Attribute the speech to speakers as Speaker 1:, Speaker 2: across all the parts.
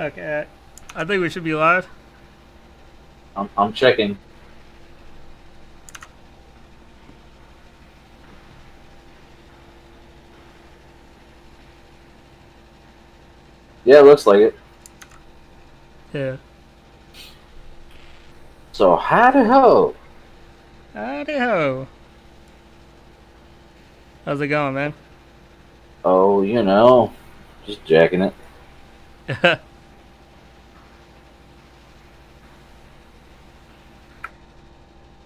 Speaker 1: Okay, I think we should be live.
Speaker 2: I'm checking. Yeah, it looks like it.
Speaker 1: Yeah.
Speaker 2: So howdy ho.
Speaker 1: Howdy ho. How's it going, man?
Speaker 2: Oh, just jacking it.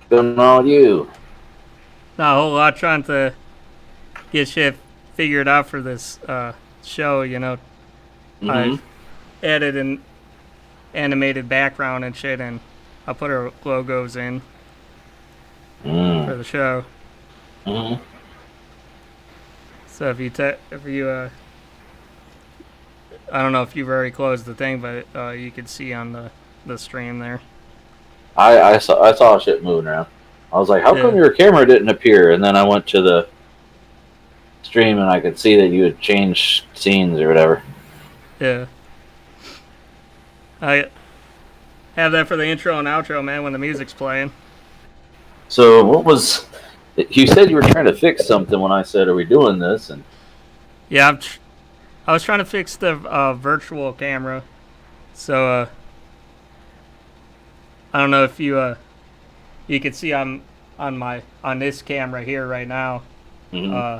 Speaker 2: Going on with you?
Speaker 1: Not a whole lot trying to get shit figured out for this show,
Speaker 2: Mm-hmm.
Speaker 1: I've added an animated background and shit, and I put our logos in for
Speaker 2: Mm.
Speaker 1: the show.
Speaker 2: Mm-hmm.
Speaker 1: So if you I don't know if you've already closed the thing, but you could see on the stream there.
Speaker 2: I saw shit moving around. I was like, how come
Speaker 1: Yeah.
Speaker 2: your camera didn't appear? And then I went to the stream and I could see that you had changed scenes or whatever.
Speaker 1: Yeah. I have that for the intro and outro, man, when the music's playing.
Speaker 2: So what was you said you were trying to fix something when I said, "Are we doing this?" And
Speaker 1: Yeah, I was trying to fix the virtual camera. So I don't know if you can see I'm on this camera here right now.
Speaker 2: mm-hmm.
Speaker 1: Uh,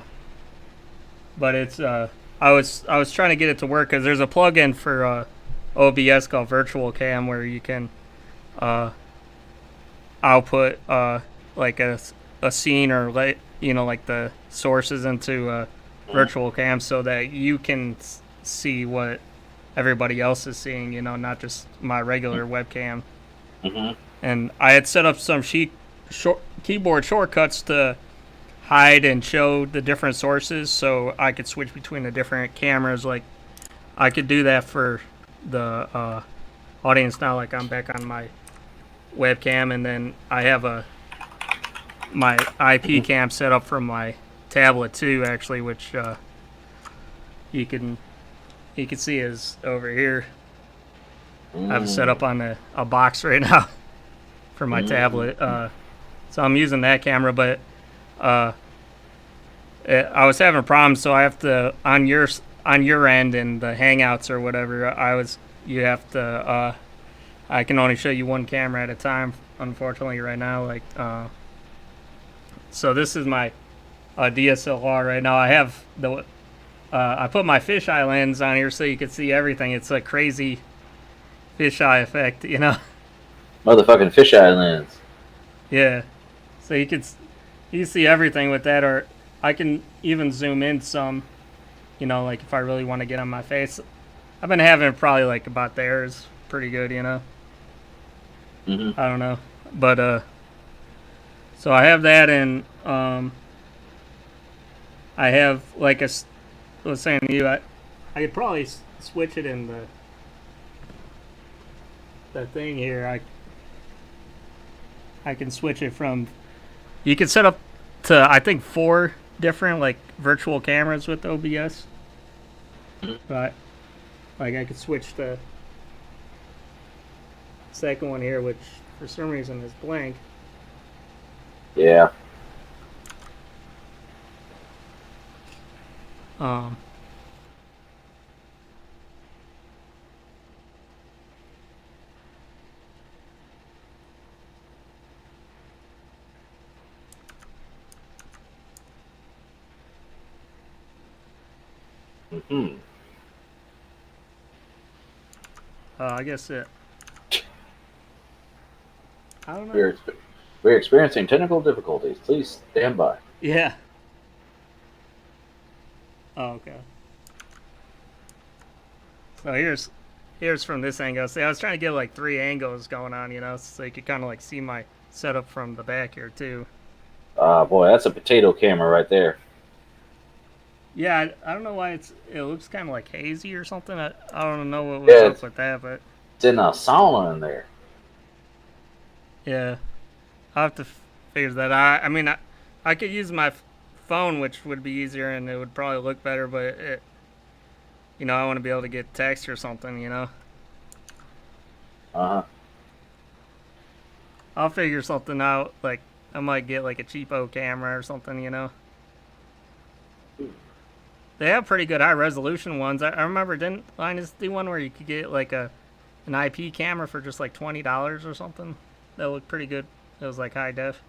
Speaker 1: but it's I was trying to get it to work because there's a plugin for OBS called Virtual Cam where you can uh, output like a scene or like the sources into Virtual Cam so that you can see what everybody else is seeing. Not just my regular webcam.
Speaker 2: Mm-hmm.
Speaker 1: And I had set up some keyboard shortcuts to hide and show the different sources so I could switch between the different cameras. Like I could do that for the audience now. Like I'm back on my webcam, and then I have my IP cam set up from my tablet too, actually, which you can see is over here. I have it set up on a box right now for my tablet. So I'm using that camera, but I was having problems, so I have to on your end in the Hangouts or whatever. You have to. I can only show you one camera at a time, unfortunately, right now. So this is my DSLR right now. I have I put my fisheye lens on here so you can see everything. It's a crazy fisheye effect.
Speaker 2: Motherfucking fisheye lens.
Speaker 1: Yeah. So you see everything with that, or I can even zoom in some. Like if I really want to get on my face. I've been having it probably like about there is pretty good.
Speaker 2: Mm-hmm.
Speaker 1: I don't know, but so I have that, and I have like I was saying to you, I could probably switch it in the thing here. I can switch it from. You can set up to I think 4 different like virtual cameras with OBS, but like I could switch the second one here, which for some reason is blank.
Speaker 2: Yeah.
Speaker 1: Um,
Speaker 2: Mm-hmm.
Speaker 1: I guess it. I don't know.
Speaker 2: We're experiencing technical difficulties. Please stand by.
Speaker 1: Yeah. Oh, okay. So here's from this angle. See, I was trying to get like 3 angles going on, so you could kind of like see my setup from the back here too.
Speaker 2: Boy, that's a potato camera right there.
Speaker 1: Yeah, I don't know why it looks kind of like hazy or something. I don't know what's
Speaker 2: Yeah,
Speaker 1: up with that, but
Speaker 2: it's in a sauna in there.
Speaker 1: yeah, I'll have to figure that out. I mean, I could use my phone, which would be easier and it would probably look better, but I want to be able to get text or something.
Speaker 2: Uh huh.
Speaker 1: I'll figure something out. Like I might get like a cheapo camera or something. You know, they have pretty good high resolution ones. I remember didn't Linus do one where you could get like an IP camera for just like $20 or something? That looked pretty good. It was like high def.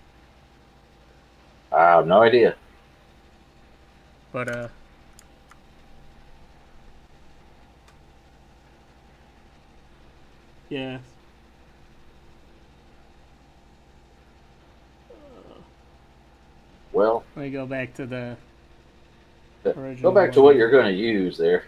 Speaker 2: I have no idea.
Speaker 1: But yeah.
Speaker 2: Well,
Speaker 1: Let me go back to the
Speaker 2: go
Speaker 1: original
Speaker 2: back to
Speaker 1: one
Speaker 2: what you're
Speaker 1: here.
Speaker 2: going to use there.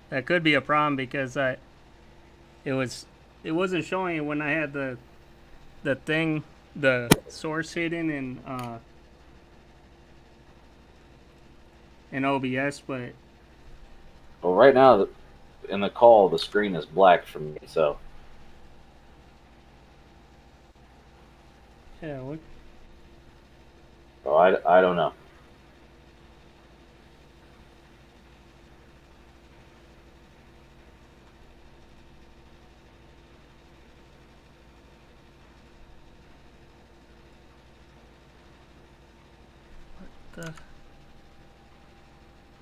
Speaker 1: That could be a problem because it was it wasn't showing it when I had the thing the source hidden in OBS, but
Speaker 2: Well, right now in the call, the screen is black for me. So,
Speaker 1: yeah, what
Speaker 2: I don't know.
Speaker 1: the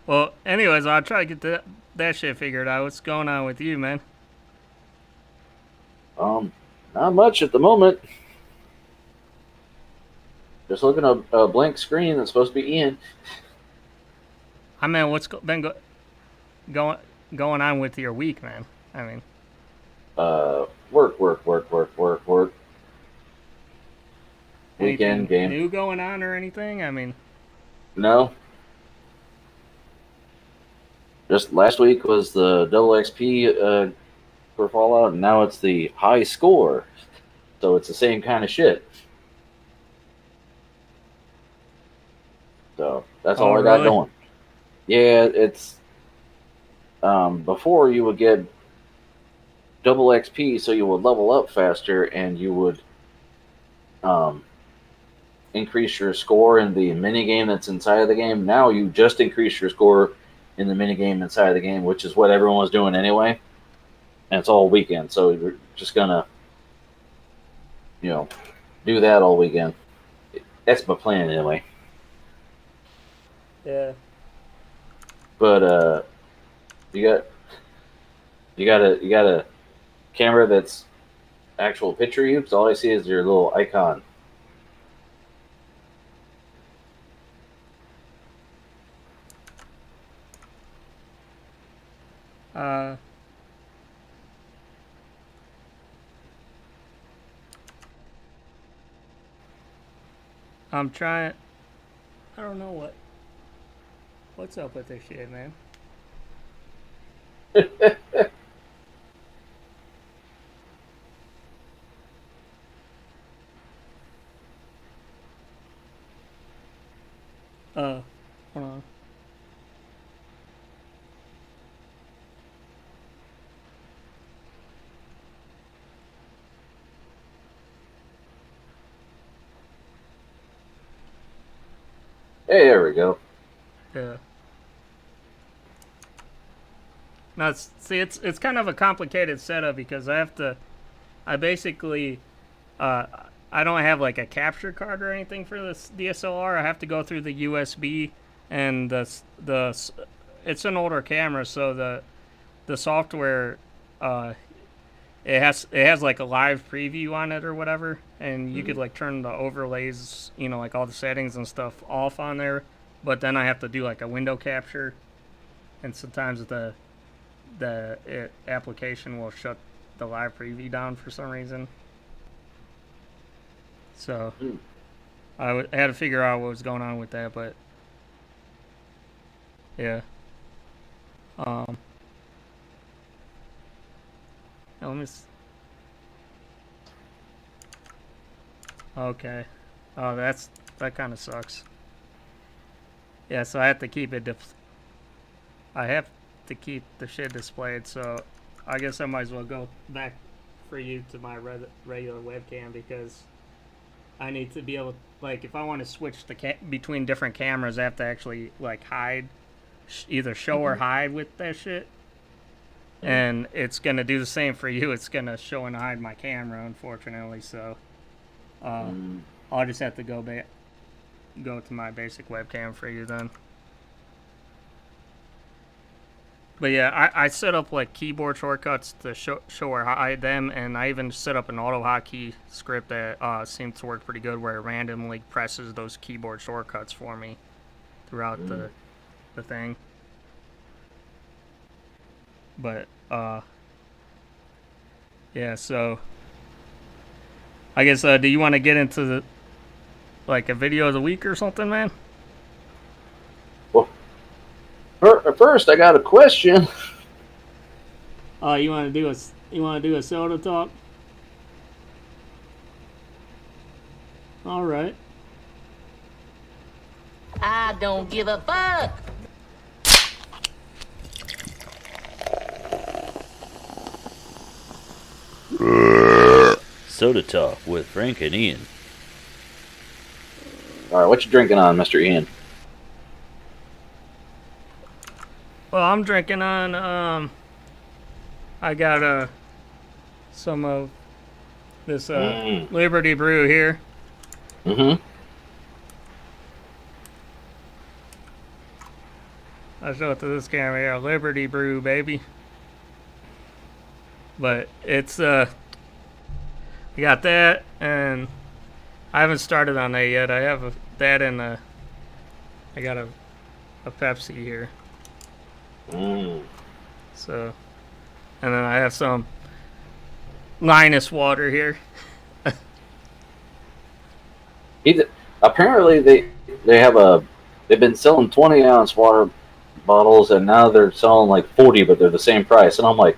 Speaker 1: Well, anyways, I'll try to get that shit figured out. What's going on with you, man?
Speaker 2: Um, Not much at the moment. Just looking at a blank screen that's supposed to be Ian.
Speaker 1: I mean, been going going on with your week, man? I mean,
Speaker 2: Work, work, work, work, work, work. Weekend
Speaker 1: anything
Speaker 2: game.
Speaker 1: new going on or anything? I mean,
Speaker 2: No, just last week was the double XP for Fallout, and now it's the high score. So it's the same kind of shit. So that's
Speaker 1: oh
Speaker 2: all I got
Speaker 1: really?
Speaker 2: going. Yeah, it's before you would get double XP, so you would level up faster, and you would um, increase your score in the mini game that's inside of the game. Now you just increase your score in the mini game inside of the game, which is what everyone was doing anyway, and it's all weekend. So you're just gonna, you know, do that all weekend. That's my plan anyway.
Speaker 1: Yeah.
Speaker 2: But you got you got a camera that's actual picture of you, because all I see is your little icon.
Speaker 1: Uh, I'm trying. I don't know what's up with this shit, man. Hold on.
Speaker 2: Hey, there we go.
Speaker 1: Yeah. Now, it's kind of a complicated setup because I basically, uh, I don't have like a capture card or anything for this DSLR. I have to go through the USB, and it's an older camera, so the software, uh, it has like a live preview on it or whatever, and you could like turn the overlays, like all the settings and stuff off on there. But then I have to do like a window capture, and sometimes the application will shut the live preview down for some reason. So
Speaker 2: Hmm.
Speaker 1: I had to figure out what was going on with that, but yeah. Um, let me. Okay. Oh, that kind of sucks. Yeah, so I have to keep it. I have to keep the shit displayed, so I guess I might as well go back for you to my regular webcam because I need to be able, like, if I want to switch between different cameras, I have to actually like hide, either show or hide with that shit. And it's gonna do the same for you. It's gonna show and hide my camera, unfortunately. So I'll just have to go to my basic webcam for you then. But yeah, I set up like keyboard shortcuts to show or hide them, and I even set up an auto hotkey script that seems to work pretty good, where it randomly presses those keyboard shortcuts for me throughout the thing. But yeah, so I guess do you want to get into the like a video of the week or something, man?
Speaker 2: Well, first I got a question.
Speaker 1: You want to do a soda talk? All right.
Speaker 3: I don't give a fuck.
Speaker 4: Soda Talk with Frank and Ian.
Speaker 2: All right, what you drinking on, Mr. Ian?
Speaker 1: Well, I'm drinking on I got some of this Liberty Brew here. I'll show it to this camera here. Liberty Brew, baby. But it's I got that, and I haven't started on that yet. I have that and I got a Pepsi here. So, and then I have some Linus water here.
Speaker 2: Apparently they've been selling 20-ounce water bottles, and now they're selling like 40, but they're the same price. And I'm like,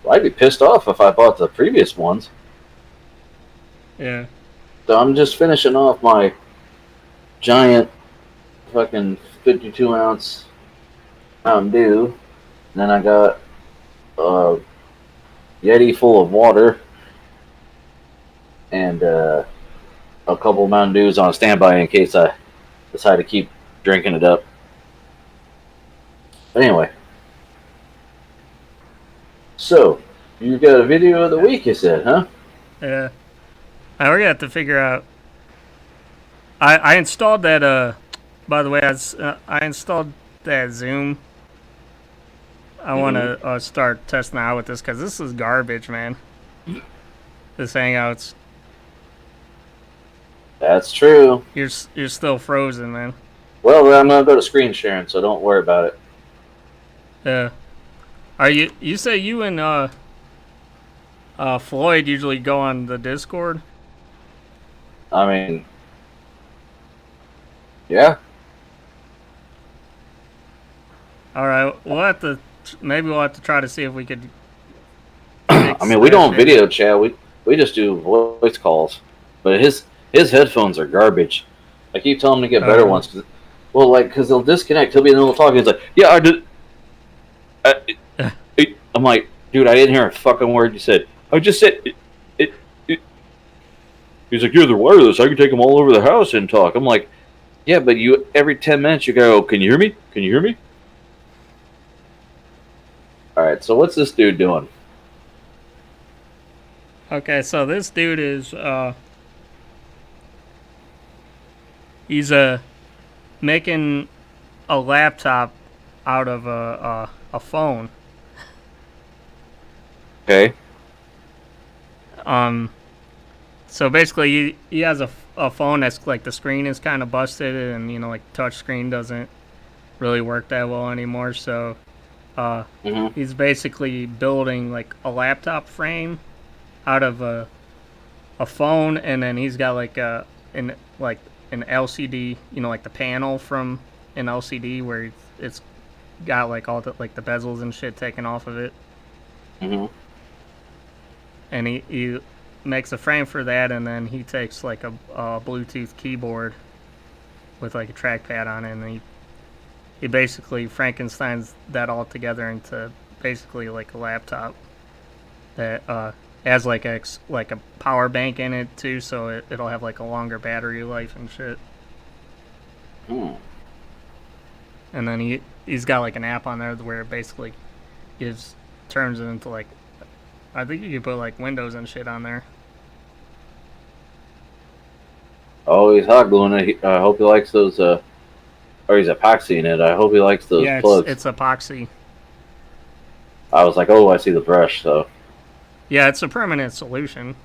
Speaker 2: well, I'd be pissed off if I bought the previous ones.
Speaker 1: Yeah.
Speaker 2: So I'm just finishing off my giant fucking 52-ounce Mountain Dew. And then I got a Yeti full of water and a couple of Mountain Dews on standby in case I decide to keep drinking it up. But anyway. So, you got a video of the week, you said, huh?
Speaker 1: Yeah. We're going to have to figure out. I installed that, by the way, I installed that Zoom. I want to start testing out with this because this is garbage, man. This Hangouts.
Speaker 2: That's true.
Speaker 1: You're still frozen, man.
Speaker 2: Well, I'm going to go to screen sharing, so don't worry about it.
Speaker 1: Yeah. Are you say you and Floyd usually go on the Discord?
Speaker 2: I mean, yeah.
Speaker 1: All right, maybe we'll have to try to see if we could.
Speaker 2: I mean, we don't video chat. We just do voice calls. But his headphones are garbage. I keep telling him to get better ones. Because they'll disconnect. He'll be in the middle of talking. He's like, yeah, I did. I'm like, dude, I didn't hear a fucking word you said. I just said it. He's like, they're wireless. I can take them all over the house and talk. I'm like, yeah, but every 10 minutes you go, can you hear me? Can you hear me? All right, so what's this dude doing?
Speaker 1: Okay, so this dude is he's making a laptop out of a phone.
Speaker 2: Okay.
Speaker 1: So basically, he has a phone that's like the screen is kind of busted, and like touch screen doesn't really work that well anymore. So he's basically building like a laptop frame out of a phone, and then he's got like an LCD, like the panel from an LCD where it's got like all the the bezels and shit taken off of it. And he makes a frame for that, and then he takes like a Bluetooth keyboard with like a trackpad on it, and he basically Frankenstein's that all together into basically like a laptop that has like a power bank in it too, so it'll have like a longer battery life and shit.
Speaker 2: Hmm.
Speaker 1: And then he's got like an app on there where it basically turns it into like, I think you can put like windows and shit on there.
Speaker 2: Oh, he's hot gluing it. I hope he likes those. Or he's epoxying it. I hope he likes those
Speaker 1: Yeah,
Speaker 2: plugs.
Speaker 1: it's epoxy.
Speaker 2: I was like, oh, I see the brush. So,
Speaker 1: Yeah, it's a permanent solution.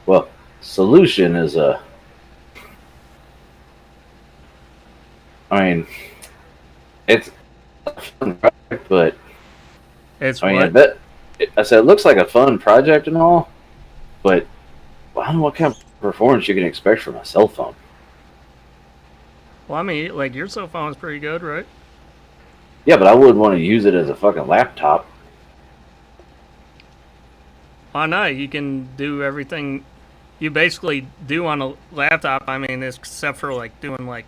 Speaker 2: well, solution is a. I mean, it's a fun project, but
Speaker 1: It's
Speaker 2: I mean,
Speaker 1: what?
Speaker 2: I bet. I said it looks like a fun project and all, but I don't know what kind of performance you can expect from a cell phone.
Speaker 1: Well, I mean, like your cell phone is pretty good, right?
Speaker 2: Yeah, but I wouldn't want to use it as a fucking laptop.
Speaker 1: Why not? You can do everything you basically do on a laptop. I mean, except for like doing like,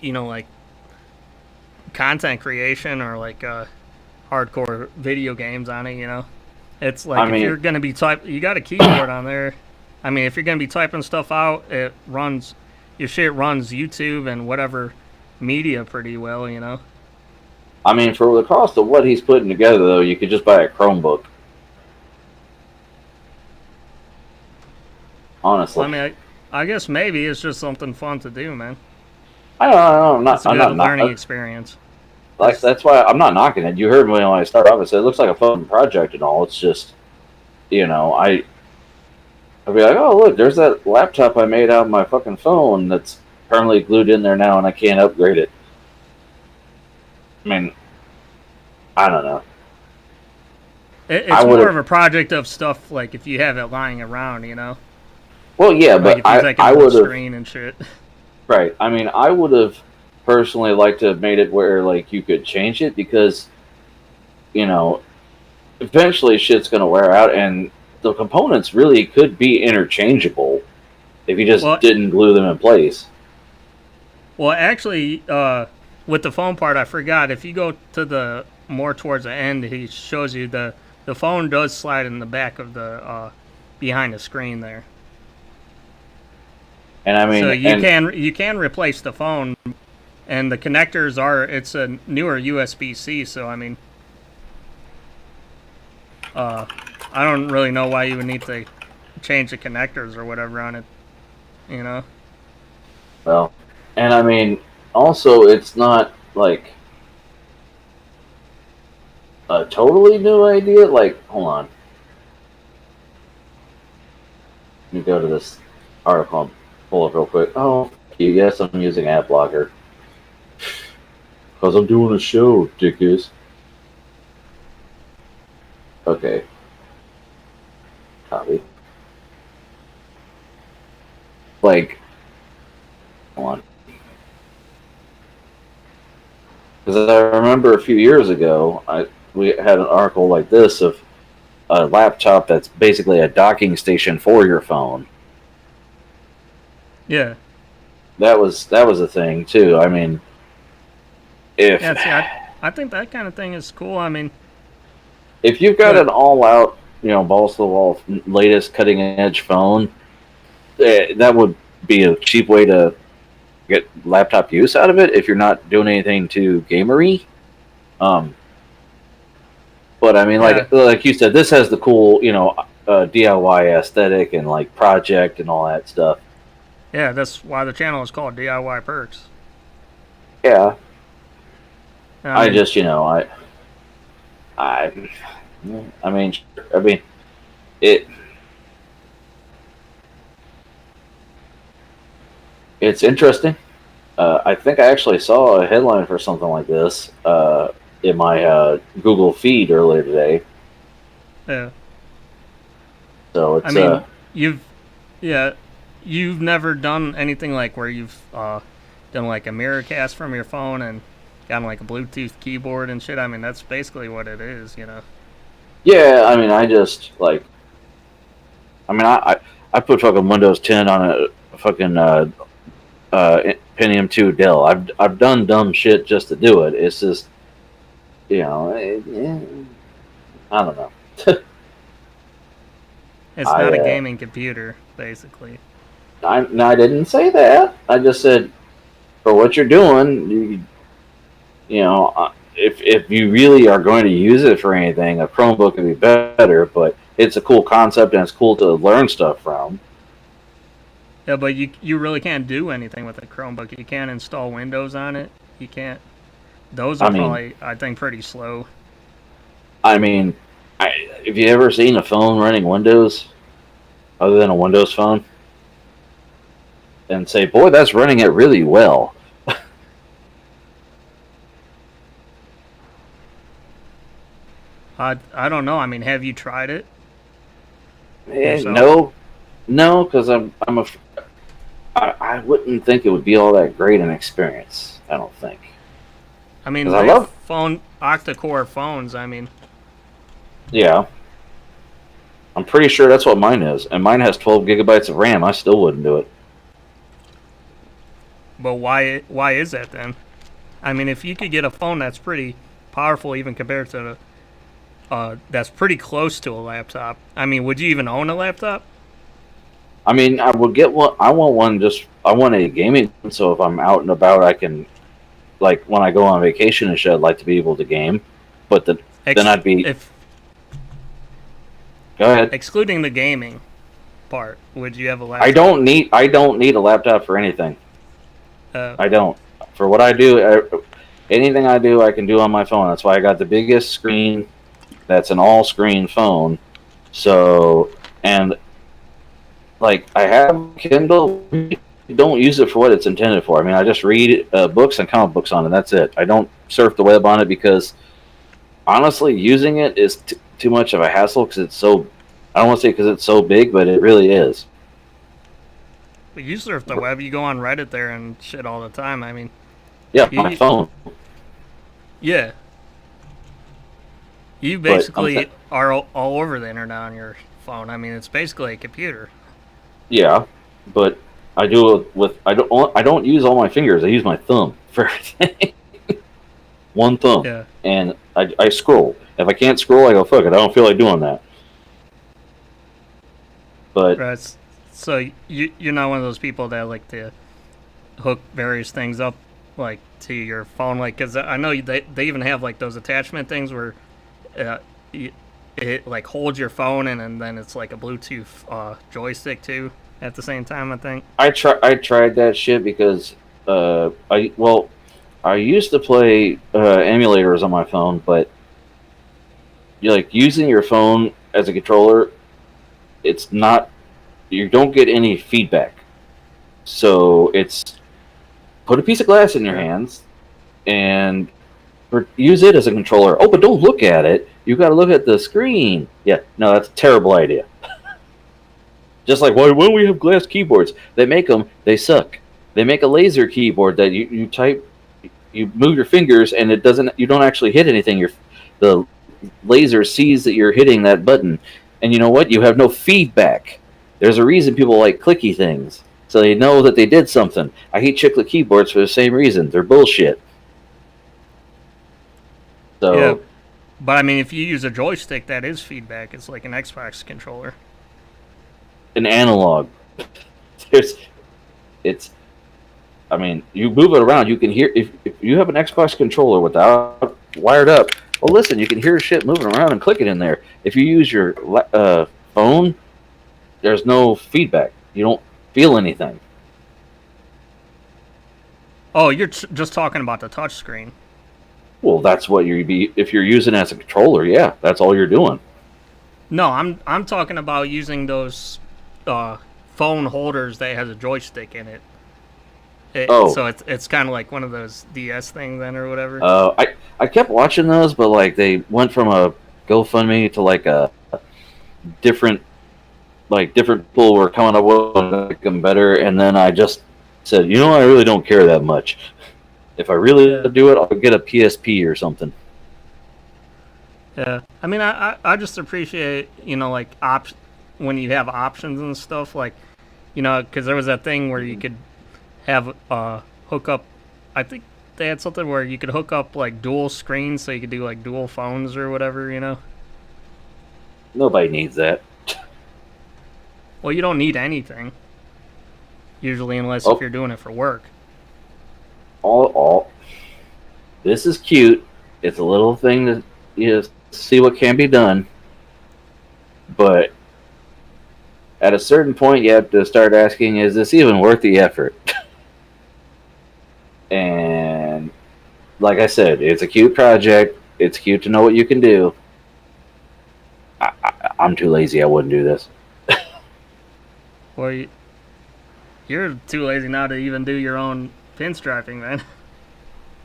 Speaker 1: like content creation or like hardcore video games on it. It's like
Speaker 2: I
Speaker 1: if
Speaker 2: mean-
Speaker 1: you're gonna be you got a keyboard on there. I mean, if you're gonna be typing stuff out, your shit runs YouTube and whatever media pretty well.
Speaker 2: I mean, for the cost of what he's putting together, though, you could just buy a Chromebook. Honestly,
Speaker 1: Well, I mean, I guess maybe it's just something fun to do, man.
Speaker 2: I don't know. I'm not.
Speaker 1: It's a
Speaker 2: I'm
Speaker 1: good
Speaker 2: not.
Speaker 1: learning experience.
Speaker 2: Like that's why I'm not knocking it. You heard me when I started off. I said it looks like a fun project and all. It's just, I'd be like, oh look, there's that laptop I made out of my fucking phone that's permanently glued in there now, and I can't upgrade it. I mean, I don't know.
Speaker 1: It's
Speaker 2: I
Speaker 1: more
Speaker 2: would've-
Speaker 1: of a project of stuff like if you have it lying around.
Speaker 2: Well, yeah,
Speaker 1: Like
Speaker 2: but
Speaker 1: if you take
Speaker 2: I
Speaker 1: a
Speaker 2: would have.
Speaker 1: screen and shit.
Speaker 2: Right. I mean, I would have personally liked to have made it where like you could change it because, eventually shit's gonna wear out, and the components really could be interchangeable if you just
Speaker 1: Well-
Speaker 2: didn't glue them in place.
Speaker 1: Well, actually, with the phone part, I forgot. If you go to the more towards the end, he shows you the phone does slide in the back of the behind the screen there.
Speaker 2: And I mean,
Speaker 1: So you can replace the phone, and the connectors it's a newer USB-C. So I mean, I don't really know why you would need to change the connectors or whatever on it.
Speaker 2: well, and I mean, also it's not like a totally new idea. Like, hold on, let me go to this article and pull it real quick. Oh, yes, I'm using ad blocker. Because I'm doing a show, dickus. Okay. Copy. Like, hold on. Because I remember a few years ago, we had an article like this of a laptop that's basically a docking station for your phone.
Speaker 1: Yeah.
Speaker 2: That was a thing too. I mean, if
Speaker 1: Yeah. See, I think that kind of thing is cool. I mean,
Speaker 2: if you've got an all-out, balls to the wall, latest cutting edge phone, that would be a cheap way to get laptop use out of it if you're not doing anything too gamery. But I mean, like you said, this has the cool, DIY aesthetic and like project and all that stuff.
Speaker 1: yeah, that's why the channel is called DIY Perks.
Speaker 2: Yeah, I
Speaker 1: mean,
Speaker 2: just, I mean, it's interesting. I think I actually saw a headline for something like this in my Google feed earlier today.
Speaker 1: yeah.
Speaker 2: So it's
Speaker 1: I mean, you've never done anything like where you've done like a mirror cast from your phone and gotten like a Bluetooth keyboard and shit. I mean, that's basically what it is.
Speaker 2: yeah. I mean, I just like. I mean, I put fucking Windows 10 on a fucking Pentium 2 Dell. I've done dumb shit just to do it. It's just, I don't know.
Speaker 1: It's not a gaming computer, basically.
Speaker 2: I didn't say that. I just said for what you're doing, if you really are going to use it for anything, a Chromebook would be better. But it's a cool concept and it's cool to learn stuff from.
Speaker 1: Yeah, but you really can't do anything with a Chromebook. You can't install Windows on it. You can't. Those are probably, I think, pretty slow.
Speaker 2: I mean, have you ever seen a phone running Windows other than a Windows phone? And say, boy, that's running it really well.
Speaker 1: I don't know. I mean, have you tried it?
Speaker 2: No, because I wouldn't think it would be all that great an experience. I don't think.
Speaker 1: I mean, they have octa-core phones. I mean,
Speaker 2: yeah, I'm pretty sure that's what mine is, and mine has 12 gigabytes of RAM. I still wouldn't do it.
Speaker 1: But why is that then? I mean, if you could get a phone that's pretty powerful, even compared to that's pretty close to a laptop. I mean, would you even own a laptop?
Speaker 2: I mean, I would get one. I want one. I want a gaming. So if I'm out and about, I can, like, when I go on vacation and shit, I'd like to be able to game. But then I'd be. Go ahead.
Speaker 1: Excluding the gaming part, would you have a laptop?
Speaker 2: I don't need a laptop for anything. I don't. For what I do, anything I do, I can do on my phone. That's why I got the biggest screen. That's an all-screen phone. So, and like, I have Kindle. Don't use it for what it's intended for. I mean, I just read books and comic books on it. That's it. I don't surf the web on it because, honestly, using it is too much of a hassle because it's so. I don't want to say because it's so big, but it really is.
Speaker 1: But you surf the web. You go on Reddit there and shit all the time. I mean,
Speaker 2: yeah, my phone.
Speaker 1: Yeah. You basically are all over the internet on your phone. I mean, it's basically a computer.
Speaker 2: Yeah, but I do it with I don't use all my fingers. I use my thumb for everything. One thumb.
Speaker 1: Yeah.
Speaker 2: And I scroll. If I can't scroll, I go, fuck it. I don't feel like doing that. But
Speaker 1: right. So you're not one of those people that like to hook various things up like to your phone, like, because I know they even have like those attachment things where it like holds your phone and then it's like a Bluetooth joystick too at the same time. I think
Speaker 2: I tried that shit because I used to play emulators on my phone, but like using your phone as a controller, it's not, you don't get any feedback. So it's put a piece of glass in your hands and use it as a controller. Oh, but don't look at it. You got to look at the screen. Yeah, no, that's a terrible idea. Just like, why don't we have glass keyboards? They make them. They suck. They make a laser keyboard that you type, you move your fingers, and it doesn't. You don't actually hit anything. The laser sees that you're hitting that button, and you know what? You have no feedback. There's a reason people like clicky things, so they know that they did something. I hate chiclet keyboards for the same reason. They're bullshit. So,
Speaker 1: yeah, but I mean, if you use a joystick, that is feedback. It's like an Xbox controller.
Speaker 2: An analog. I mean, you move it around, you can hear, if you have an Xbox controller without wired up, well, listen, you can hear shit moving around and click it in there. If you use your phone, there's no feedback. You don't feel anything.
Speaker 1: Oh, you're just talking about the touch screen.
Speaker 2: Well, that's what if you're using it as a controller, yeah, that's all you're doing.
Speaker 1: No, I'm talking about using those phone holders that has a joystick in it. So it's kind of like one of those DS things then or whatever.
Speaker 2: I kept watching those, but like they went from a GoFundMe to like a different people were coming up with to make them better, and then I just said, I really don't care that much. If I really do it, I'll get a PSP or something.
Speaker 1: Yeah, I mean, I just appreciate, like when you have options and stuff, like, because there was that thing where you could have hook up. I think they had something where you could hook up like dual screens, so you could do like dual phones or whatever.
Speaker 2: Nobody needs that.
Speaker 1: Well, you don't need anything usually, unless
Speaker 2: Oh.
Speaker 1: if you're doing it for work.
Speaker 2: All. This is cute. It's a little thing to see what can be done. But at a certain point, you have to start asking, is this even worth the effort? And like I said, it's a cute project. It's cute to know what you can do. I'm too lazy. I wouldn't do this.
Speaker 1: Well, you're too lazy now to even do your own pinstriping, man.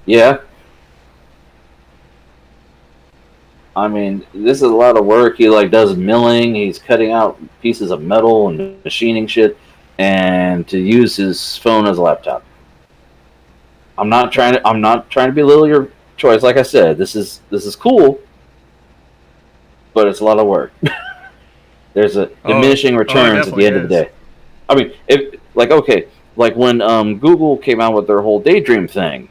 Speaker 2: Yeah. I mean, this is a lot of work. He does milling. He's cutting out pieces of metal and machining shit, and to use his phone as a laptop. I'm not trying to belittle your choice. Like I said, this is cool, but it's a lot of work. There's a diminishing returns at the end of the day. I mean, like when Google came out with their whole Daydream thing,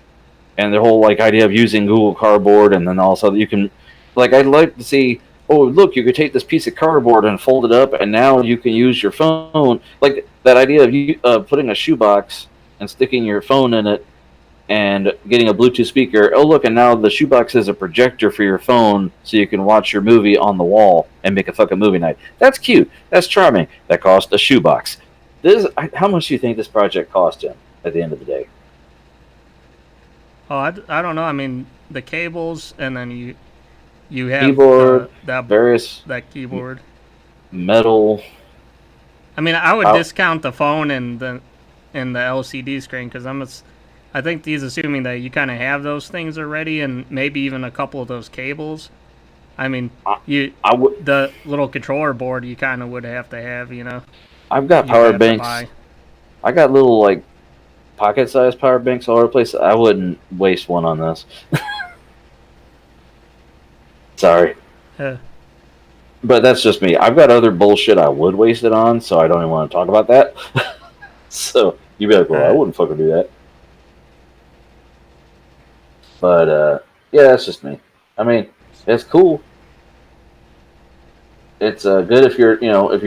Speaker 2: and their whole idea of using Google Cardboard, and then also you can, I'd like to see. Oh, look! You could take this piece of cardboard and fold it up, and now you can use your phone. Like that idea of you putting a shoebox and sticking your phone in it, and getting a Bluetooth speaker. Oh, look! And now the shoebox is a projector for your phone, so you can watch your movie on the wall and make a fucking movie night. That's cute. That's charming. That cost a shoebox. How much do you think this project cost him at the end of the day?
Speaker 1: Oh, I don't know. I mean, the cables, and then you have
Speaker 2: Keyboard,
Speaker 1: that keyboard,
Speaker 2: metal.
Speaker 1: I mean, I would discount the phone and the LCD screen, because I think he's assuming that you kind of have those things already, and maybe even a couple of those cables. I mean, the little controller board you kind of would have to have,
Speaker 2: I've got power banks. I got little pocket-sized power banks all over the place. I wouldn't waste one on this. Sorry.
Speaker 1: Yeah.
Speaker 2: But that's just me. I've got other bullshit I would waste it on, so I don't even want to talk about that. So you'd be like, well, I wouldn't fucking do that. But yeah, that's just me. I mean, it's cool. It's good if you're if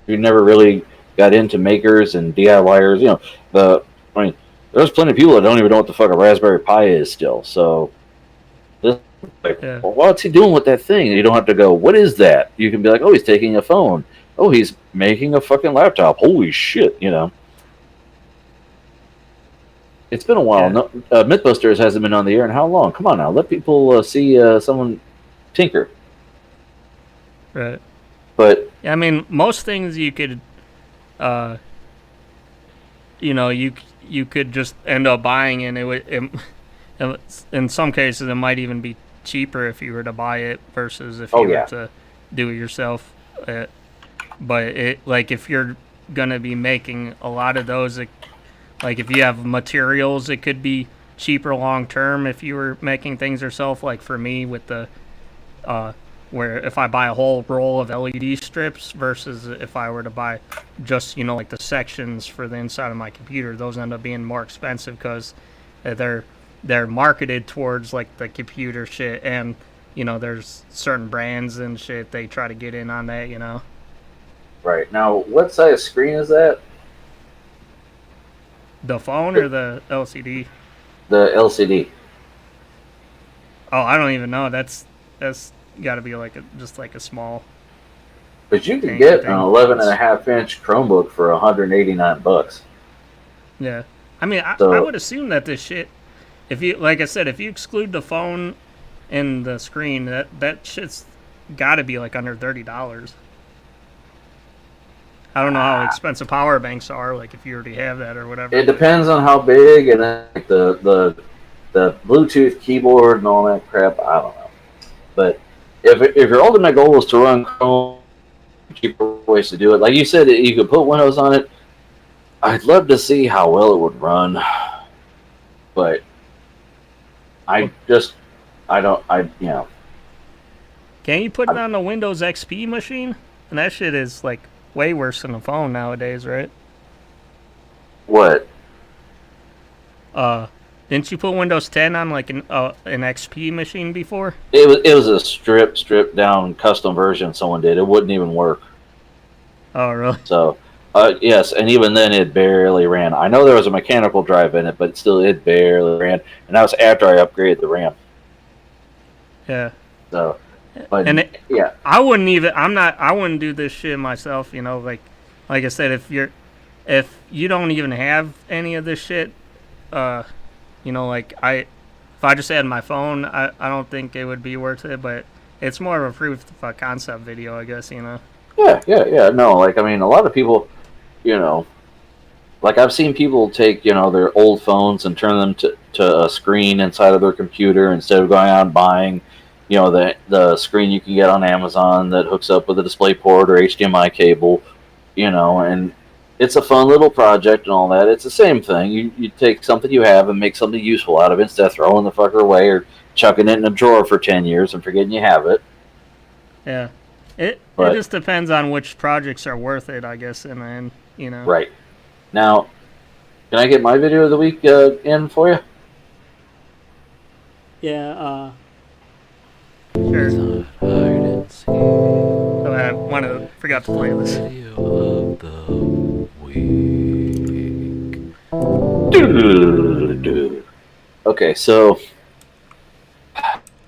Speaker 2: you never really got into makers and DIYers. There's plenty of people that don't even know what the fuck a Raspberry Pi is still. So this, well, what's he doing with that thing? You don't have to go, what is that? You can be like, oh, he's taking a phone. Oh, he's making a fucking laptop. Holy shit, It's been a while.
Speaker 1: Yeah.
Speaker 2: No, Mythbusters hasn't been on the air in how long? Come on now, let people see someone tinker.
Speaker 1: Right.
Speaker 2: But
Speaker 1: yeah, I mean, most things you could, you could just end up buying, and in some cases it might even be cheaper if you were to buy it versus if you were to do it yourself. But if you're gonna be making a lot of those, if you have materials, it could be cheaper long term if you were making things yourself. Like for me, with the where if I buy a whole roll of LED strips versus if I were to buy just the sections for the inside of my computer, those end up being more expensive because they're marketed towards the computer shit, and there's certain brands and shit they try to get in on that.
Speaker 2: Right now, what size screen is that?
Speaker 1: The phone or the LCD?
Speaker 2: The LCD.
Speaker 1: Oh, I don't even know. That's got to be just a small.
Speaker 2: But you can get an 11.5-inch Chromebook for $189.
Speaker 1: Yeah, I mean, I would assume that this shit, if you if you exclude the phone and the screen, that shit's got to be under $30. I don't know how expensive power banks are, if you already have that or whatever.
Speaker 2: It depends on how big and the Bluetooth keyboard and all that crap. I don't know. But if your ultimate goal is to run Chrome, cheaper ways to do it. Like you said, you could put Windows on it. I'd love to see how well it would run. But
Speaker 1: Can't you put it on the Windows XP machine? And that shit is way worse than a phone nowadays, right?
Speaker 2: What?
Speaker 1: Didn't you put Windows 10 on like an XP machine before?
Speaker 2: It was a stripped down custom version someone did. It wouldn't even work.
Speaker 1: Oh, really?
Speaker 2: So, yes, and even then it barely ran. I know there was a mechanical drive in it, but still it barely ran. And that was after I upgraded the RAM.
Speaker 1: Yeah.
Speaker 2: So, but
Speaker 1: And
Speaker 2: yeah,
Speaker 1: I wouldn't even. I wouldn't do this shit myself. You know, like I said, if you don't even have any of this shit, you know, if I just had my phone, I don't think it would be worth it. But it's more of a proof of concept video, I guess. You know.
Speaker 2: yeah. No, like I mean, a lot of people, you know, like I've seen people take their old phones and turn them to a screen inside of their computer instead of going out and buying the screen you can get on Amazon that hooks up with a display port or HDMI cable, and it's a fun little project and all that. It's the same thing. You take something you have and make something useful out of it instead of throwing the fucker away or chucking it in a drawer for 10 years and forgetting you have it.
Speaker 1: Yeah. It just depends on which projects are worth it, I guess, in the end, you know.
Speaker 2: Right. Now, can I get my video of the week in for you?
Speaker 5: Yeah,
Speaker 1: Sure. Oh, I forgot to play this.
Speaker 4: Video of the week.
Speaker 2: Okay, so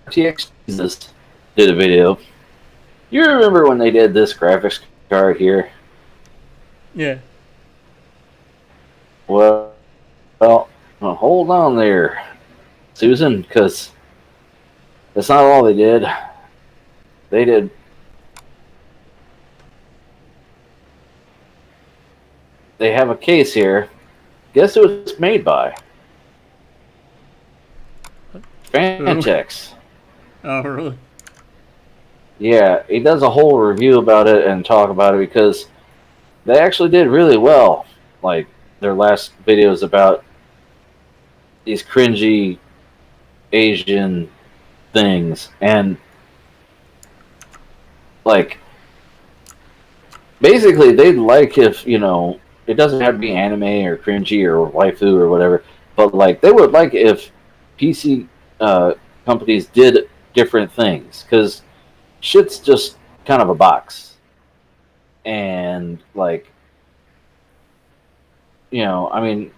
Speaker 2: TX Jesus did a video. You remember when they did this graphics card here?
Speaker 1: Yeah.
Speaker 2: Well, hold on there, Susan, because that's not all they did. They have a case here. Guess who it's made by? Fantex.
Speaker 1: Oh, really?
Speaker 2: Yeah, he does a whole review about it and talk about it because they actually did really well. Like their last videos about these cringy Asian things, and like basically they'd like if it doesn't have to be anime or cringy or waifu or whatever, but like they would like if PC companies did different things, because shit's just kind of a box, and like I mean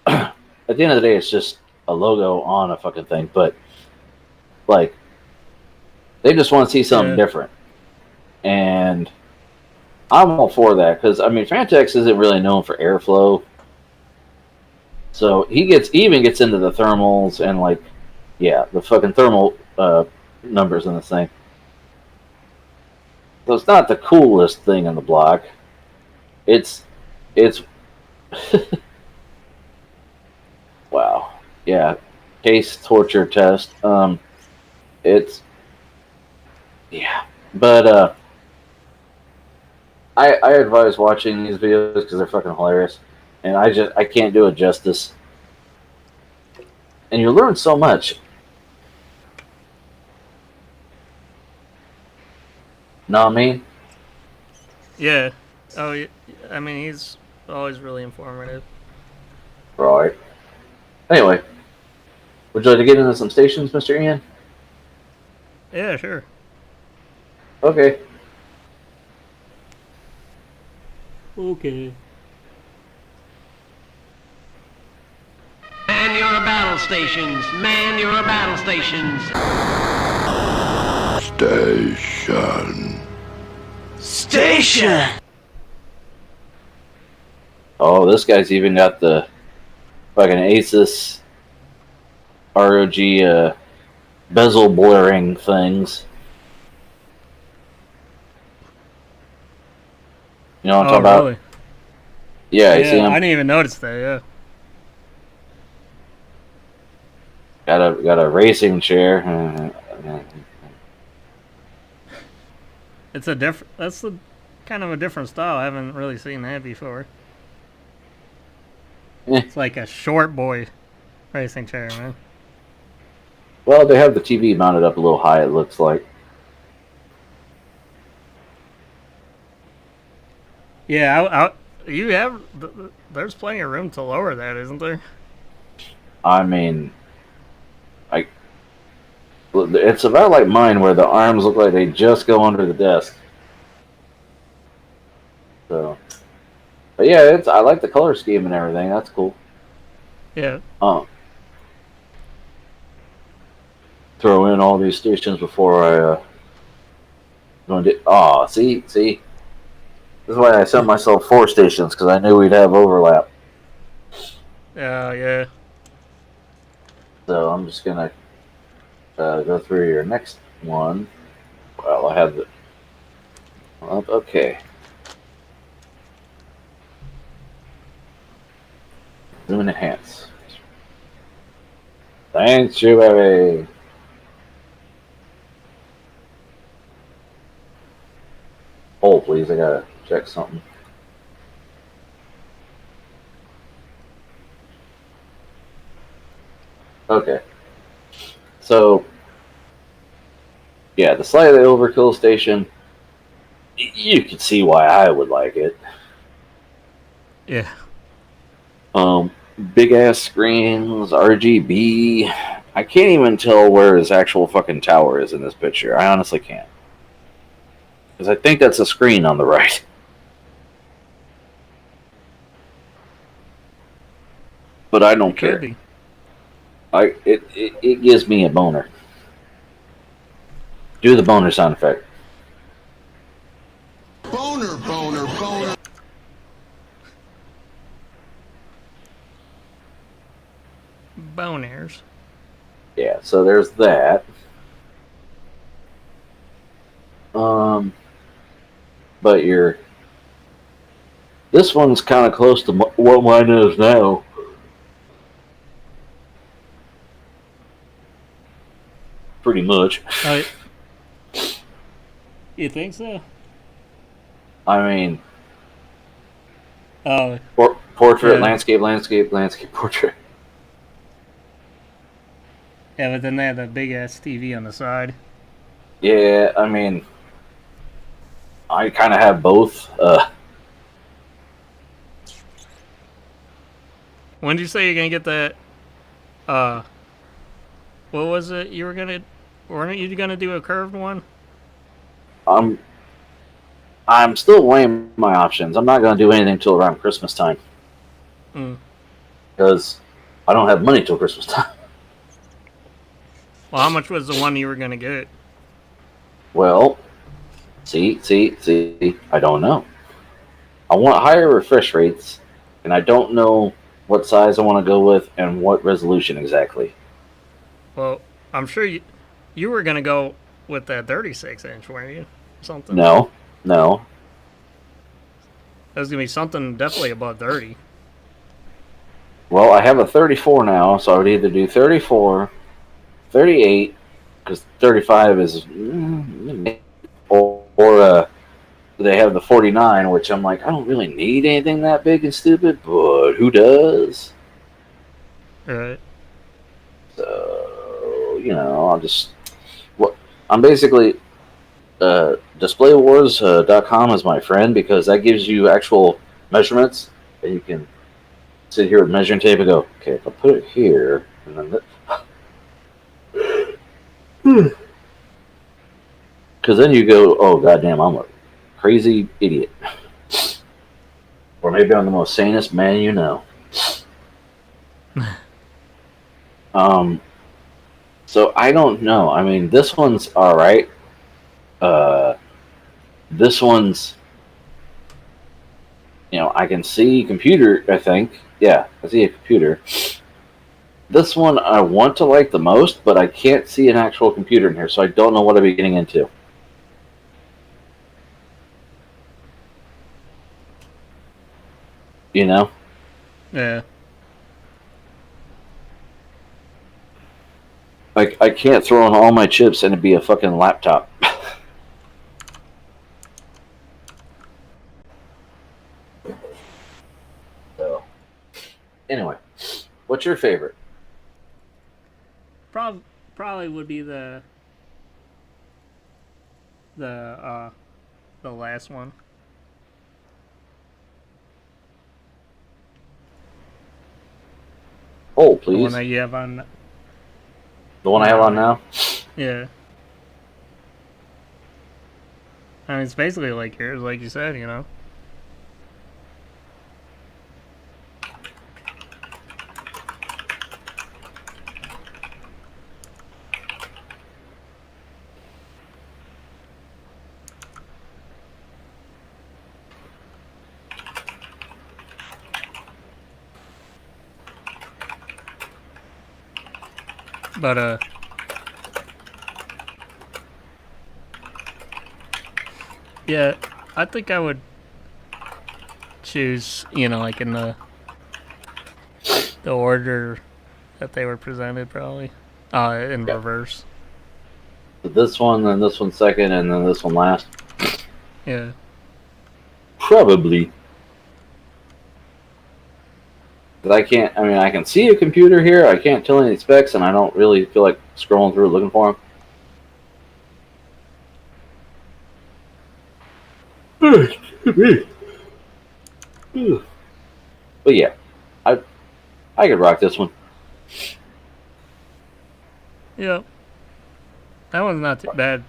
Speaker 2: at the end of the day it's just a logo on a fucking thing, but like they just want to see something different, and I'm all for that, because I mean Fantex isn't really known for airflow, so he even gets into the thermals and like the fucking thermal numbers in this thing. So it's not the coolest thing on the block. It's wow. Yeah. Case torture test. It's but I advise watching these videos because they're fucking hilarious, and I can't do it justice. And you learn so much. Know what I mean?
Speaker 1: Yeah. Oh, yeah. I mean, he's always really informative.
Speaker 2: Right. Anyway, would you like to get into some stations, Mr. Ian?
Speaker 1: Yeah, sure.
Speaker 2: Okay.
Speaker 5: okay.
Speaker 3: Man your battle stations. Man your battle stations.
Speaker 4: Station.
Speaker 2: Oh, this guy's even got the fucking Asus ROG bezel blurring things. You know what I'm talking
Speaker 1: really?
Speaker 2: about? Yeah, you see
Speaker 1: I
Speaker 2: him?
Speaker 1: didn't even notice that. Yeah.
Speaker 2: Got a racing chair.
Speaker 1: That's kind of a different style. I haven't really seen that before. It's like a short boy racing chair, man.
Speaker 2: Well, they have the TV mounted up a little high, it looks like.
Speaker 1: Yeah, you have. There's plenty of room to lower that, isn't there?
Speaker 2: I mean, I it's about like mine, where the arms look like they just go under the desk. So, but yeah, it's I like the color scheme and everything. That's cool.
Speaker 1: Yeah.
Speaker 2: Throw in all these stations before I go and do. Oh, see. This is why I sent myself 4 stations, because I knew we'd have overlap.
Speaker 1: Yeah.
Speaker 2: So I'm just gonna go through your next one. Well, I have the. Okay. Zoom and enhance. Thanks, you baby. Hold, please. I gotta check something. Okay. So, yeah, the slightly overkill station. You can see why I would like it.
Speaker 1: Yeah.
Speaker 2: Um, Big ass screens, RGB. I can't even tell where his actual fucking tower is in this picture. I honestly can't. Because I think that's a screen on the right. But I don't
Speaker 1: It could
Speaker 2: care.
Speaker 1: be.
Speaker 2: It gives me a boner. Do the boner sound effect.
Speaker 6: Boner, boner, boner.
Speaker 1: Bonairs.
Speaker 2: Yeah, so there's that. Um, but this one's kind of close to what mine is now. Pretty much.
Speaker 5: You think so?
Speaker 2: I mean,
Speaker 5: Oh,
Speaker 2: portrait,
Speaker 1: Yeah.
Speaker 2: landscape, portrait.
Speaker 1: Yeah, but then they have that big ass TV on the side.
Speaker 2: Yeah, I mean, I kind of have both.
Speaker 1: When did you say you're gonna get that? What was it you were gonna? Weren't you gonna do a curved one?
Speaker 2: I'm still weighing my options. I'm not going to do anything till around Christmas time.
Speaker 1: Mm.
Speaker 2: Because I don't have money till Christmas time.
Speaker 1: Well, how much was the one you were gonna get?
Speaker 2: Well, see, I don't know. I want higher refresh rates, and I don't know what size I want to go with and what resolution exactly.
Speaker 1: Well, I'm sure you were gonna go with that 36-inch, weren't you? Something.
Speaker 2: No.
Speaker 1: There's gonna be something definitely above 30.
Speaker 2: Well, I have a 34 now, so I would either do 34, 38, because 35 is, or they have the 49, which I'm like, I don't really need anything that big and stupid, but who does?
Speaker 1: Right.
Speaker 2: So, I'm basically, DisplayWars.com is my friend, because that gives you actual measurements, and you can sit here with measuring tape and go, okay, if I put it here, and then because then you go, oh goddamn, I'm a crazy idiot, or maybe I'm the most sanest man you know. So I don't know. I mean, this one's all right. This one's, I can see computer. I think, yeah, I see a computer. This one I want to like the most, but I can't see an actual computer in here, so I don't know what I'll be getting into. You know?
Speaker 1: Yeah.
Speaker 2: Like, I can't throw in all my chips and it'd be a fucking laptop. So, anyway, what's your favorite?
Speaker 1: Probably would be the last one.
Speaker 2: Oh,
Speaker 1: The one
Speaker 2: please.
Speaker 1: that you have on.
Speaker 2: The one I have on now?
Speaker 1: Yeah. I mean, it's basically like yours, like you said, you know. But yeah, I think I would choose, you know, like in the order that they were presented, probably, in
Speaker 2: Yeah.
Speaker 1: reverse.
Speaker 2: This one, then this one second, and then this one last.
Speaker 1: Yeah.
Speaker 2: Probably. Because I mean, I can see a computer here. I can't tell any specs, and I don't really feel like scrolling through looking for them. But yeah, I could rock this one.
Speaker 1: Yeah. That one's not too bad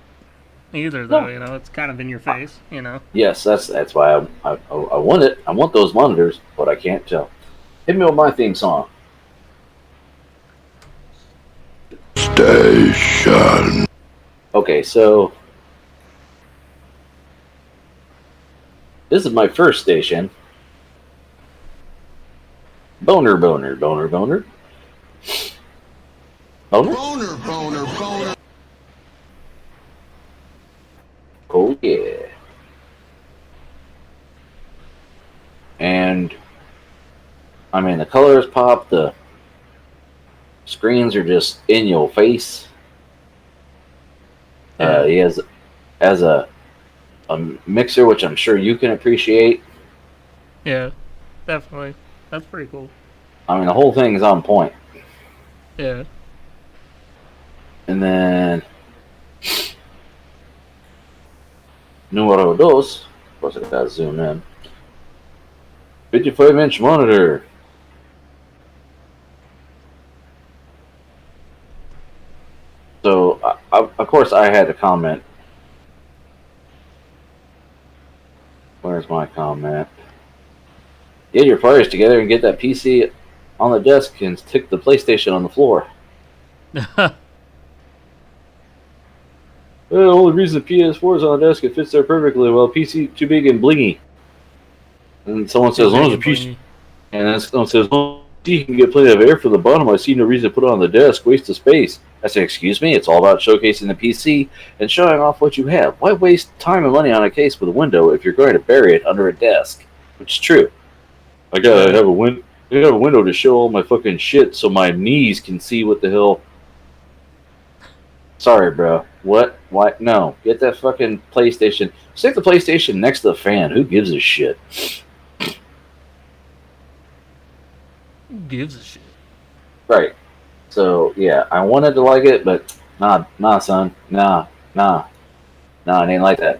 Speaker 1: either, though.
Speaker 2: No.
Speaker 1: You know, it's kind of in your face. You know.
Speaker 2: Yes, that's why I want it. I want those monitors, but I can't tell. Hit me with my theme song.
Speaker 6: Station.
Speaker 2: Okay, so this is my first station. Boner, boner, boner, boner. Boner?
Speaker 6: Boner, boner, boner.
Speaker 2: Oh, yeah. And, I mean, the colors pop, the screens are just in your face. He has a mixer, which I'm sure you can appreciate.
Speaker 1: Yeah. Definitely. That's pretty cool.
Speaker 2: I mean, the whole thing is on point.
Speaker 1: Yeah.
Speaker 2: And then, numero dos, of course I gotta zoom in. 55-inch monitor. So, of course, I had to comment. Where's my comment? Get your fires together and get that PC on the desk and stick the PlayStation on the floor. Well, the only reason PS4 is on the desk, it fits there perfectly. Well, PC too big and blingy. And someone says, "Oh, the PC," and then someone says, "Oh, you can get plenty of air from the bottom. I see no reason to put it on the desk. Waste of space." I say, "Excuse me. It's all about showcasing the PC and showing off what you have. Why waste time and money on a case with a window if you're going to bury it under a desk?" Which is true. I gotta have a window to show all my fucking shit so my knees can see what the hell. Sorry, bro. What? Why? No. Get that fucking PlayStation. Stick the PlayStation next to the fan. Who gives a shit?
Speaker 1: Who gives a shit?
Speaker 2: Right. So, yeah, I wanted to like it, but nah, son. Nah, it ain't like that.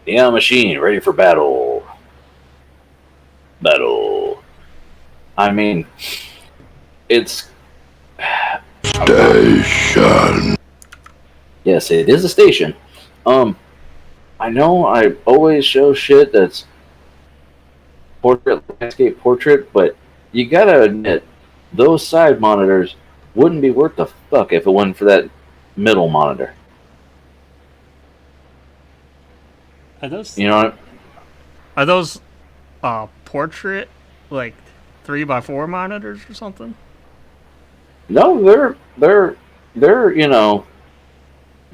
Speaker 2: Yeah, machine, ready for battle. Battle. I mean, it's...
Speaker 6: Station.
Speaker 2: Yes, it is a station. I know I always show shit that's portrait, landscape portrait, but you gotta admit, those side monitors wouldn't be worth the fuck if it wasn't for that middle monitor.
Speaker 1: Are those
Speaker 2: You know what?
Speaker 1: are those portrait like 3x4 monitors or something?
Speaker 2: No, they're you know,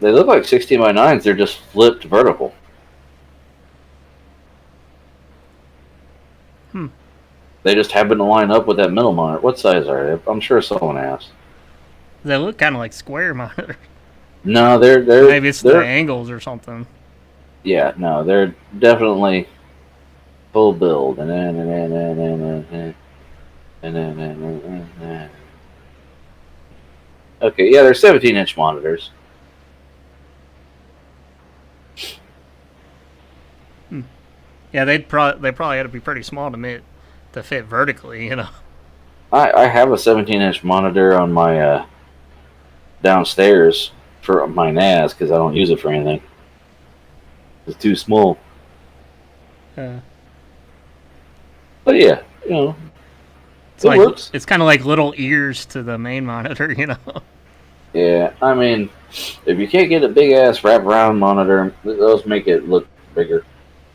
Speaker 2: they look like 16x9s. They're just flipped vertical. They just happen to line up with that middle monitor. What size are they? I'm sure someone asked.
Speaker 1: They look kind of like square monitors.
Speaker 2: No, they're
Speaker 1: Maybe it's the
Speaker 2: they're
Speaker 1: angles or something.
Speaker 2: yeah, no, they're definitely full build. Okay, yeah, they're 17-inch monitors.
Speaker 1: Yeah, they probably had to be pretty small to fit vertically, you know.
Speaker 2: I have a 17-inch monitor on my downstairs for my NAS because I don't use it for anything. It's too small.
Speaker 1: Uh,
Speaker 2: But yeah, you know,
Speaker 1: it's
Speaker 2: it
Speaker 1: like
Speaker 2: works.
Speaker 1: it's kind of like little ears to the main monitor, you know.
Speaker 2: Yeah, I mean, if you can't get a big ass wraparound monitor, those make it look bigger.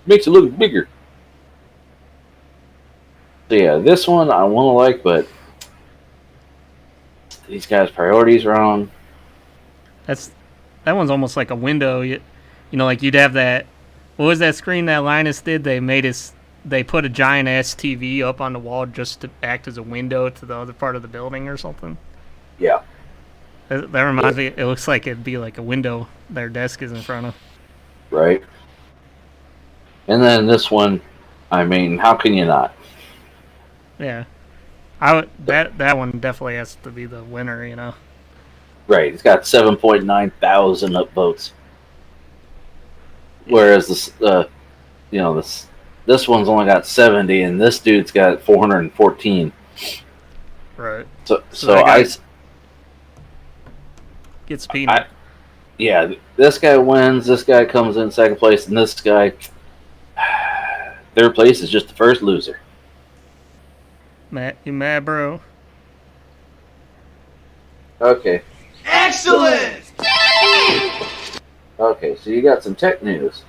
Speaker 2: Makes it look bigger. So yeah, this one I want to like, but these guys' priorities wrong.
Speaker 1: That one's almost like a window. You know, like you'd have that. What was that screen that Linus did? They put a giant ass TV up on the wall just to act as a window to the other part of the building or something.
Speaker 2: Yeah.
Speaker 1: That reminds me. It looks like it'd be like a window their desk is in front of.
Speaker 2: Right. And then this one, I mean, how can you not?
Speaker 1: Yeah, that one definitely has to be the winner. You know.
Speaker 2: Right. It's got 7.9 thousand upvotes. Whereas this one's only got 70, and this dude's got 414.
Speaker 1: Right.
Speaker 2: So
Speaker 1: that guy
Speaker 2: I
Speaker 1: gets peanut.
Speaker 2: yeah, this guy wins. This guy comes in second place, and this guy third place is just the first loser.
Speaker 1: Matt, you mad, bro?
Speaker 2: Okay.
Speaker 4: Excellent!
Speaker 2: Okay, so you got some tech news.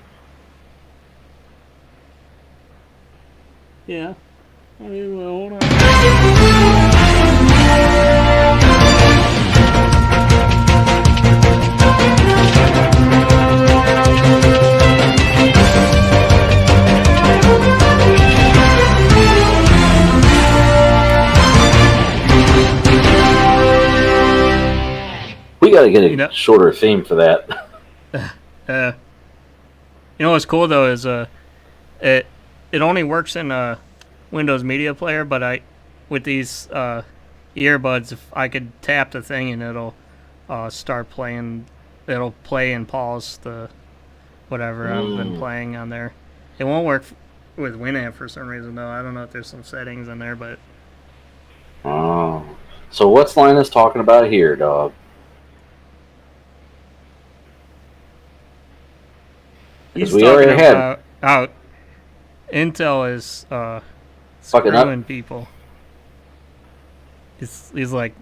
Speaker 5: Yeah. I mean, well, hold on.
Speaker 2: We got to get a
Speaker 1: You know-
Speaker 2: shorter theme for that.
Speaker 1: You know what's cool though is it only works in Windows Media Player, but with these earbuds, if I could tap the thing and it'll start playing, it'll play and pause the whatever I've been playing on there. It won't work with Winamp for some reason though. I don't know if there's some settings in there, but
Speaker 2: Oh, so what's Linus talking about here, dog?
Speaker 1: he's
Speaker 2: we
Speaker 1: talking
Speaker 2: already had-
Speaker 1: about how Intel is
Speaker 2: Fucking up.
Speaker 1: screwing people. He's like,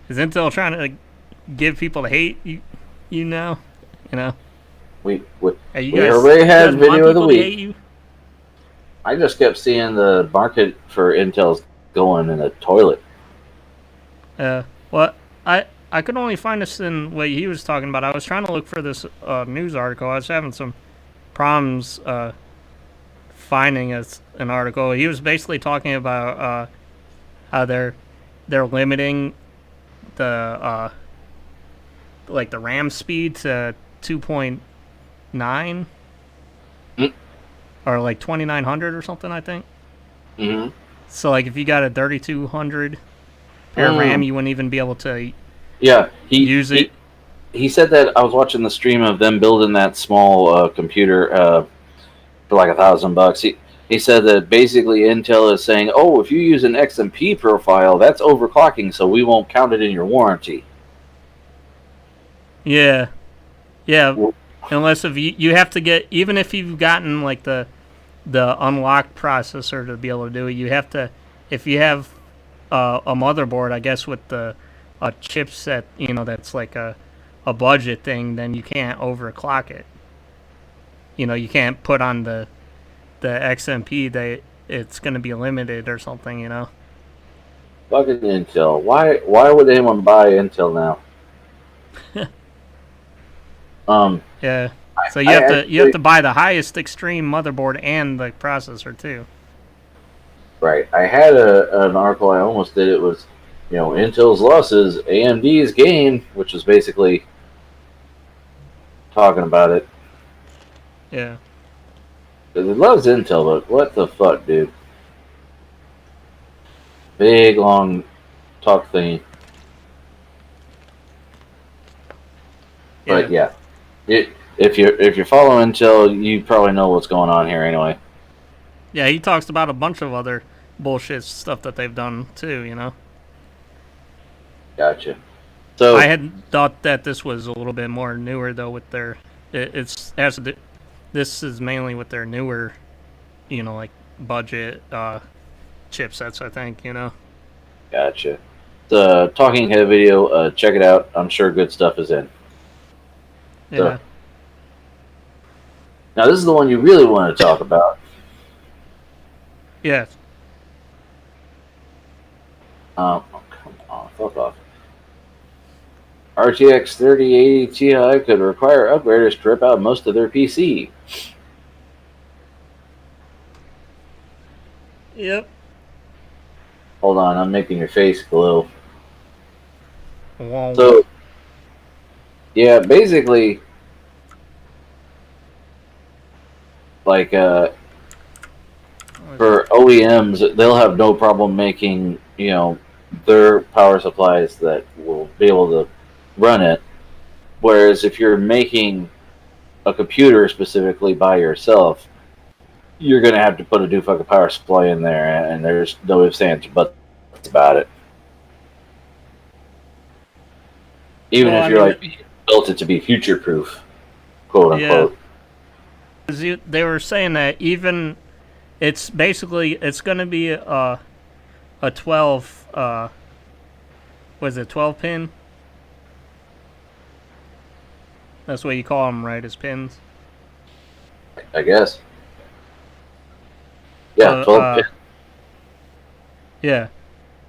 Speaker 1: is Intel trying to give people to hate you now? You know?
Speaker 2: We
Speaker 1: Hey, you
Speaker 2: we
Speaker 1: guys,
Speaker 2: already
Speaker 1: you
Speaker 2: had
Speaker 1: guys
Speaker 2: video
Speaker 1: want
Speaker 2: of the
Speaker 1: people to hate
Speaker 2: week.
Speaker 1: you?
Speaker 2: I just kept seeing the market for Intel's going in the toilet.
Speaker 1: Well, I could only find this in what he was talking about. I was trying to look for this news article. I was having some problems finding an article. He was basically talking about how they're limiting the like the RAM speed to 2.9
Speaker 2: Mm.
Speaker 1: or like 2900 or something, I think.
Speaker 2: Mm-hmm.
Speaker 1: So like if you got a 3200 pair of RAM, you wouldn't even be able to
Speaker 2: Yeah,
Speaker 1: use it.
Speaker 2: He said that I was watching the stream of them building that small computer for like $1,000. He said that basically Intel is saying, oh, if you use an XMP profile, that's overclocking, so we won't count it in your warranty.
Speaker 1: Yeah.
Speaker 2: Well-
Speaker 1: Unless if you have to get, even if you've gotten like the unlocked processor to be able to do it, you have to, if you have a motherboard, I guess with a chipset, you know, that's like a budget thing, then you can't overclock it. You know, you can't put on the XMP, it's going to be limited or something, you know.
Speaker 2: Fucking Intel. Why would anyone buy Intel now?
Speaker 1: Yeah. So
Speaker 2: I
Speaker 1: you have
Speaker 2: actually-
Speaker 1: to buy the highest extreme motherboard and the processor too.
Speaker 2: Right. I had an article I almost did. It was, Intel's losses, AMD's gain, which is basically talking about it.
Speaker 1: Yeah.
Speaker 2: 'Cause it loves Intel, but what the fuck, dude? Big, long talk thingy. But yeah, if you're following Intel, you probably know what's going on here anyway.
Speaker 1: Yeah, he talks about a bunch of other bullshit stuff that they've done too.
Speaker 2: Gotcha. So
Speaker 1: I had thought that this was a little bit more newer though. With their, this is mainly with their newer, like budget chipsets. I think.
Speaker 2: gotcha. The Talking Head video, check it out. I'm sure good stuff is in.
Speaker 1: Yeah.
Speaker 2: So, now this is the one you really want to talk about.
Speaker 1: Yeah.
Speaker 2: Oh, come on, fuck off. RTX 3080 Ti could require upgraders to rip out most of their PC.
Speaker 1: Yep.
Speaker 2: Hold on, I'm making your face glow.
Speaker 1: Whoa.
Speaker 2: So, yeah, basically, like, for OEMs, they'll have no problem making, their power supplies that will be able to run it. Whereas if you're making a computer specifically by yourself, you're going to have to put a new fucking power supply in there, and there's no ifs, ands, or buts about it. Even
Speaker 1: Well,
Speaker 2: if
Speaker 1: I
Speaker 2: you're
Speaker 1: mean,
Speaker 2: like built it to be future proof, quote unquote.
Speaker 1: 'Cause they were saying that even it's going to be a 12 was it 12 pin? That's what you call them, right? As pins.
Speaker 2: I guess. Yeah, 12 pin.
Speaker 1: Yeah,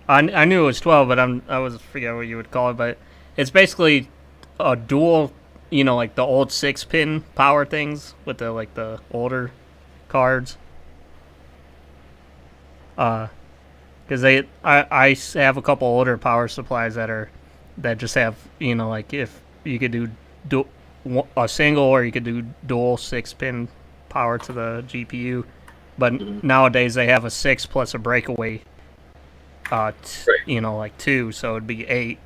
Speaker 1: I knew it was 12, but I was forget what you would call it, but it's basically a dual, like the old 6-pin power things with the older cards. Because I have a couple older power supplies that just have, like if you could do a single or you could do dual 6-pin power to the GPU, but nowadays they have a 6 plus a breakaway. Right. Like 2, so it'd be 8.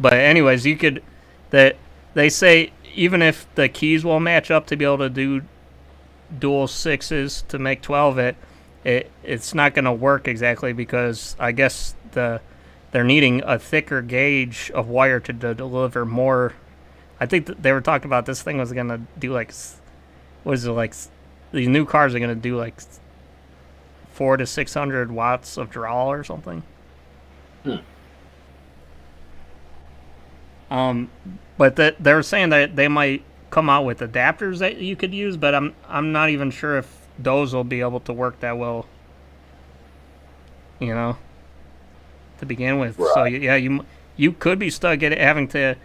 Speaker 1: But anyways, they say even if the keys will match up to be able to do dual 6s to make 12, it's not going to work exactly because I guess they're needing a thicker gauge of wire to deliver more. I think they were talking about this thing was going to do these new cars are going to do 400 to 600 watts of draw or something. But they were saying that they might come out with adapters that you could use, but I'm not even sure if those will be able to work that well. To begin with. Right. So yeah, you could be stuck having to,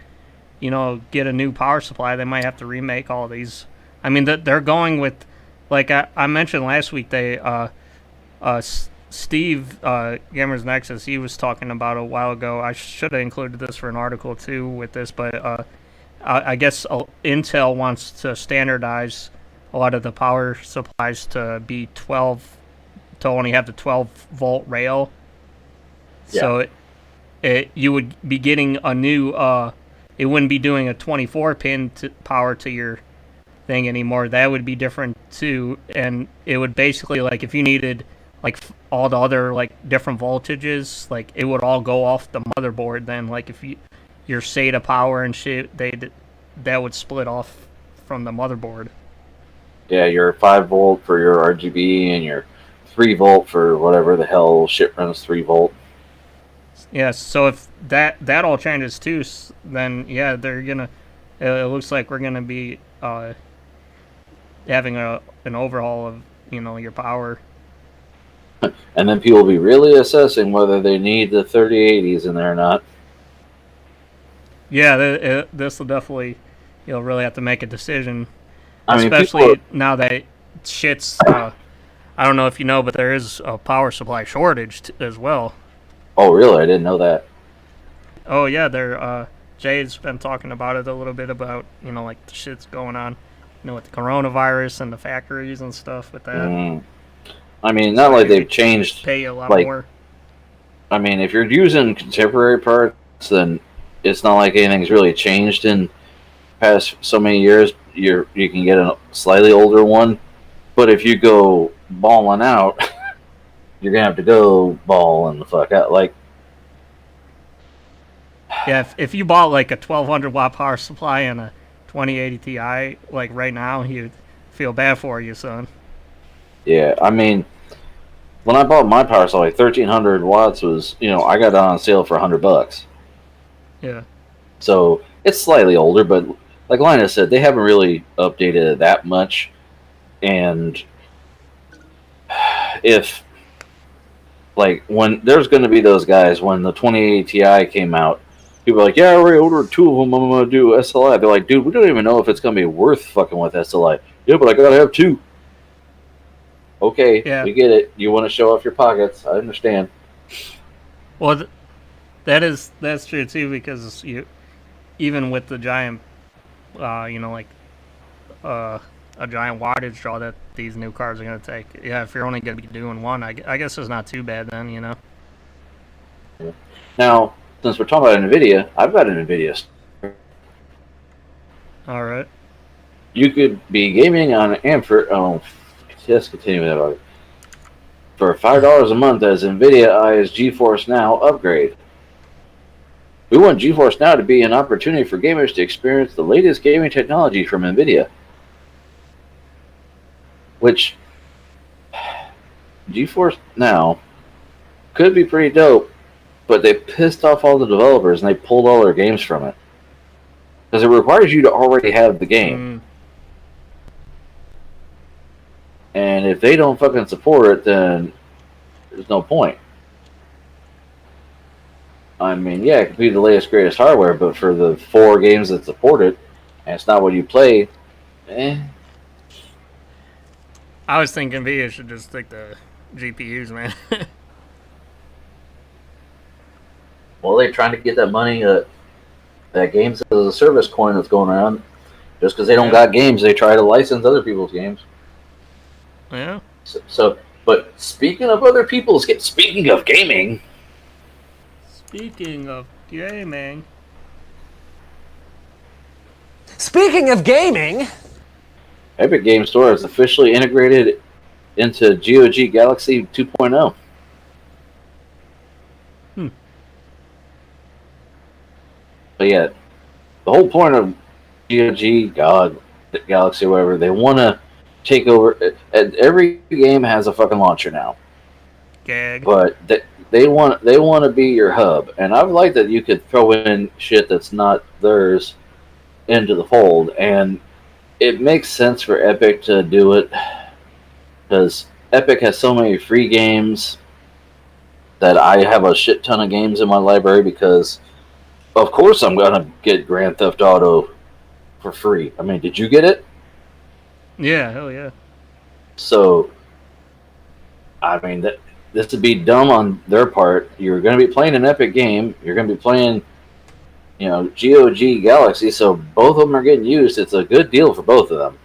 Speaker 1: get a new power supply. They might have to remake all these. I mean, they're going with, like I mentioned last week, Steve, Gamers Nexus, he was talking about a while ago. I should have included this for an article too with this, but I guess Intel wants to standardize a lot of the power supplies to be 12, to only have the 12-volt rail. Yeah. So you would be getting a new, it wouldn't be doing a 24-pin power to your thing anymore. That would be different too, and it would basically, if you needed all the other different voltages, it would all go off the motherboard then. If your SATA power and shit, that would split off from the motherboard.
Speaker 2: Yeah, your 5-volt for your RGB and your 3-volt for whatever the hell shit runs 3-volt.
Speaker 1: Yeah, so if that all changes too, then yeah, they're gonna. It looks like we're gonna be having an overhaul of your power.
Speaker 2: And then people will be really assessing whether they need the 3080s in there or not.
Speaker 1: Yeah, this will definitely, you'll really have to make a decision.
Speaker 2: I mean,
Speaker 1: especially now that shit's, I don't know if you know, but there is a power supply shortage as well.
Speaker 2: Oh, really? I didn't know that.
Speaker 1: Oh, yeah, Jay's been talking about it a little bit about, the shit's going on, with the coronavirus and the factories and stuff with that.
Speaker 2: I mean, not like they've changed.
Speaker 1: Pay a lot more.
Speaker 2: I mean, if you're using contemporary parts, then it's not like anything's really changed in past so many years. You can get a slightly older one, But if you go balling out, you're gonna have to go balling the fuck out. Like,
Speaker 1: Yeah, if you bought like a 1200 watt power supply and a 2080 Ti, like right now, you'd feel bad for you, son.
Speaker 2: yeah, I mean, when I bought my power supply, 1300 watts was, I got it on sale for $100.
Speaker 1: Yeah.
Speaker 2: So it's slightly older, but like Linus said, they haven't really updated it that much. And if, like, when there's going to be those guys, when the 2080 Ti came out, people are like, yeah, I already ordered 2 of them, I'm going to do SLI. They're like, dude, we don't even know if it's going to be worth fucking with SLI. Yeah, but I got to have 2. Okay,
Speaker 1: Yeah.
Speaker 2: we get it. You want to show off your pockets. I understand.
Speaker 1: Well, that's true too, because even with the giant, like a giant wattage draw that these new cars are going to take. Yeah, if you're only going to be doing one, I guess it's not too bad then,
Speaker 2: Yeah. Now, since we're talking about NVIDIA, I've got an NVIDIA.
Speaker 1: All right.
Speaker 2: You could be gaming on just continue with that. For $5 a month as NVIDIA eyes GeForce Now upgrade. We want GeForce Now to be an opportunity for gamers to experience the latest gaming technology from NVIDIA. Which, GeForce Now could be pretty dope, but they pissed off all the developers and they pulled all their games from it. Because it requires you to already have the game. And if they don't fucking support it, then there's no point. I mean, yeah, it could be the latest, greatest hardware, but for the 4 games that support it, and it's not what you play,
Speaker 1: I was thinking NVIDIA should just stick to GPUs, man.
Speaker 2: Well, they're trying to get that money, that games as a service coin that's going around. Just because they don't got games, they try to license other people's games.
Speaker 1: Yeah.
Speaker 2: But speaking of other people's games, speaking of gaming.
Speaker 1: Speaking of gaming.
Speaker 4: Speaking of gaming,
Speaker 2: Epic Game Store is officially integrated into GOG Galaxy 2.0. But yeah, the whole point of GOG, Galaxy, whatever, they want to take over. Every game has a fucking launcher now.
Speaker 1: Gag.
Speaker 2: But they want to be your hub, and I would like that you could throw in shit that's not theirs into the fold, and it makes sense for Epic to do it because Epic has so many free games that I have a shit ton of games in my library because, of course, I'm gonna get Grand Theft Auto for free. I mean, did you get it?
Speaker 1: Yeah, hell yeah.
Speaker 2: So, I mean, this would be dumb on their part. You're going to be playing an Epic game. You're going to be playing, GOG Galaxy. So both of them are getting used. It's a good deal for both of them.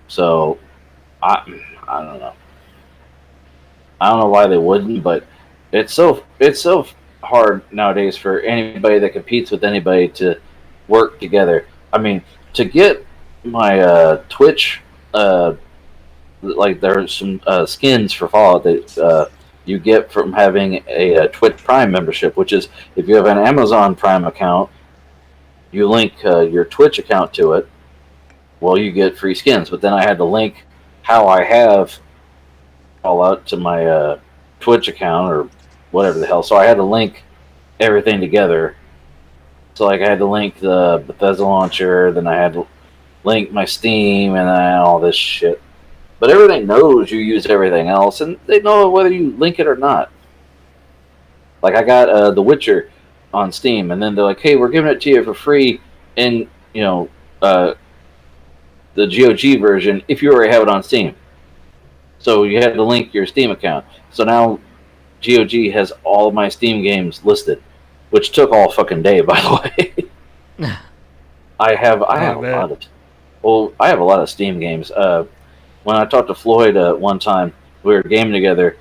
Speaker 2: So, I don't know. I don't know why they wouldn't, but it's so hard nowadays for anybody that competes with anybody to work together. I mean, to get my Twitch, like there's some skins for Fallout that you get from having a Twitch Prime membership, which is if you have an Amazon Prime account, you link your Twitch account to it, well, you get free skins. But then I had to link how I have Fallout to my Twitch account or whatever the hell. So I had to link everything together. So like I had to link the Bethesda launcher, then I had to link my Steam, and then all this shit. But everything knows you use everything else, and they know whether you link it or not. Like I got The Witcher on Steam, and then they're like, "Hey, we're giving it to you for free in the GOG version if you already have it on Steam." So you had to link your Steam account. So now GOG has all of my Steam games listed, which took all fucking day, by the way. I have a lot of Steam games. When I talked to Floyd one time, we were gaming together,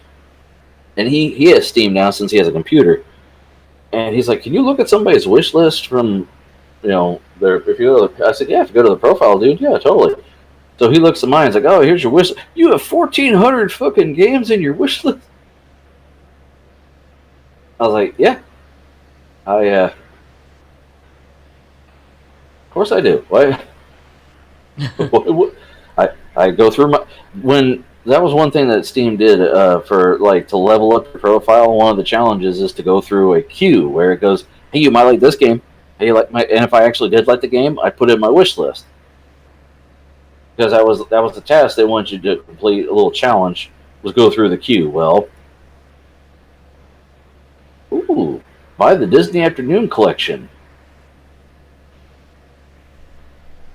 Speaker 2: and he has Steam now since he has a computer. And he's like, "Can you look at somebody's wish list from, their?" If you go, I said, "Yeah, if you go to the profile, dude, yeah, totally." So he looks at mine. He's like, "Oh, here's your wish. You have 1,400 fucking games in your wish list." I was like, "Yeah, of course I do. Why? I go through my when that was one thing that Steam did for like to level up your profile. One of the challenges is to go through a queue where it goes, "Hey, you might like this game. Hey, you like my?" And if I actually did like the game, I put it in my wish list because that was the task they want you to complete. A little challenge was go through the queue. Well, ooh, buy the Disney Afternoon Collection.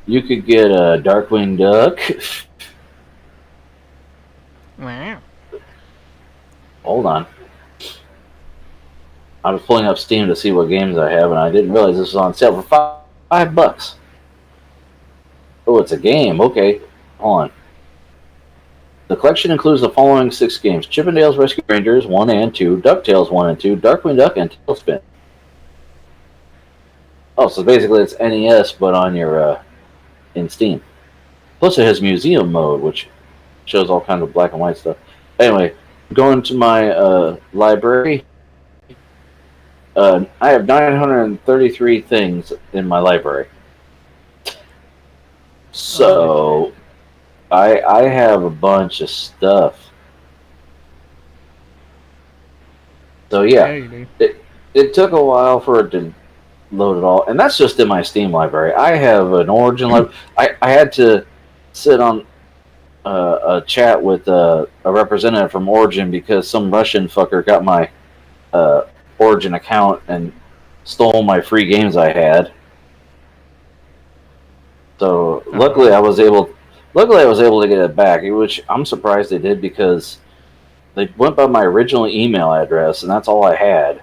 Speaker 2: You could get a Darkwing Duck.
Speaker 1: Wow.
Speaker 2: Hold on. I was pulling up Steam to see what games I have, and I didn't realize this was on sale for $5. Oh, it's a game. Okay, hold on. The collection includes the following 6 games: Chippendales Rescue Rangers 1 and 2, DuckTales 1 and 2, Darkwing Duck, and Tailspin. Oh, so basically it's NES, but on your in Steam. Plus, it has museum mode, which shows all kinds of black and white stuff. Anyway, going to my library. I have 933 things in my library. So, I have a bunch of stuff. So yeah,
Speaker 1: Yeah, you do.
Speaker 2: it took a while for it to load it all, and that's just in my Steam library. I have an Origin library. I had to sit on a chat with a representative from Origin because some Russian fucker got my Origin account and stole my free games I had. So luckily I was able to get it back, which I'm surprised they did because they went by my original email address and that's all I had.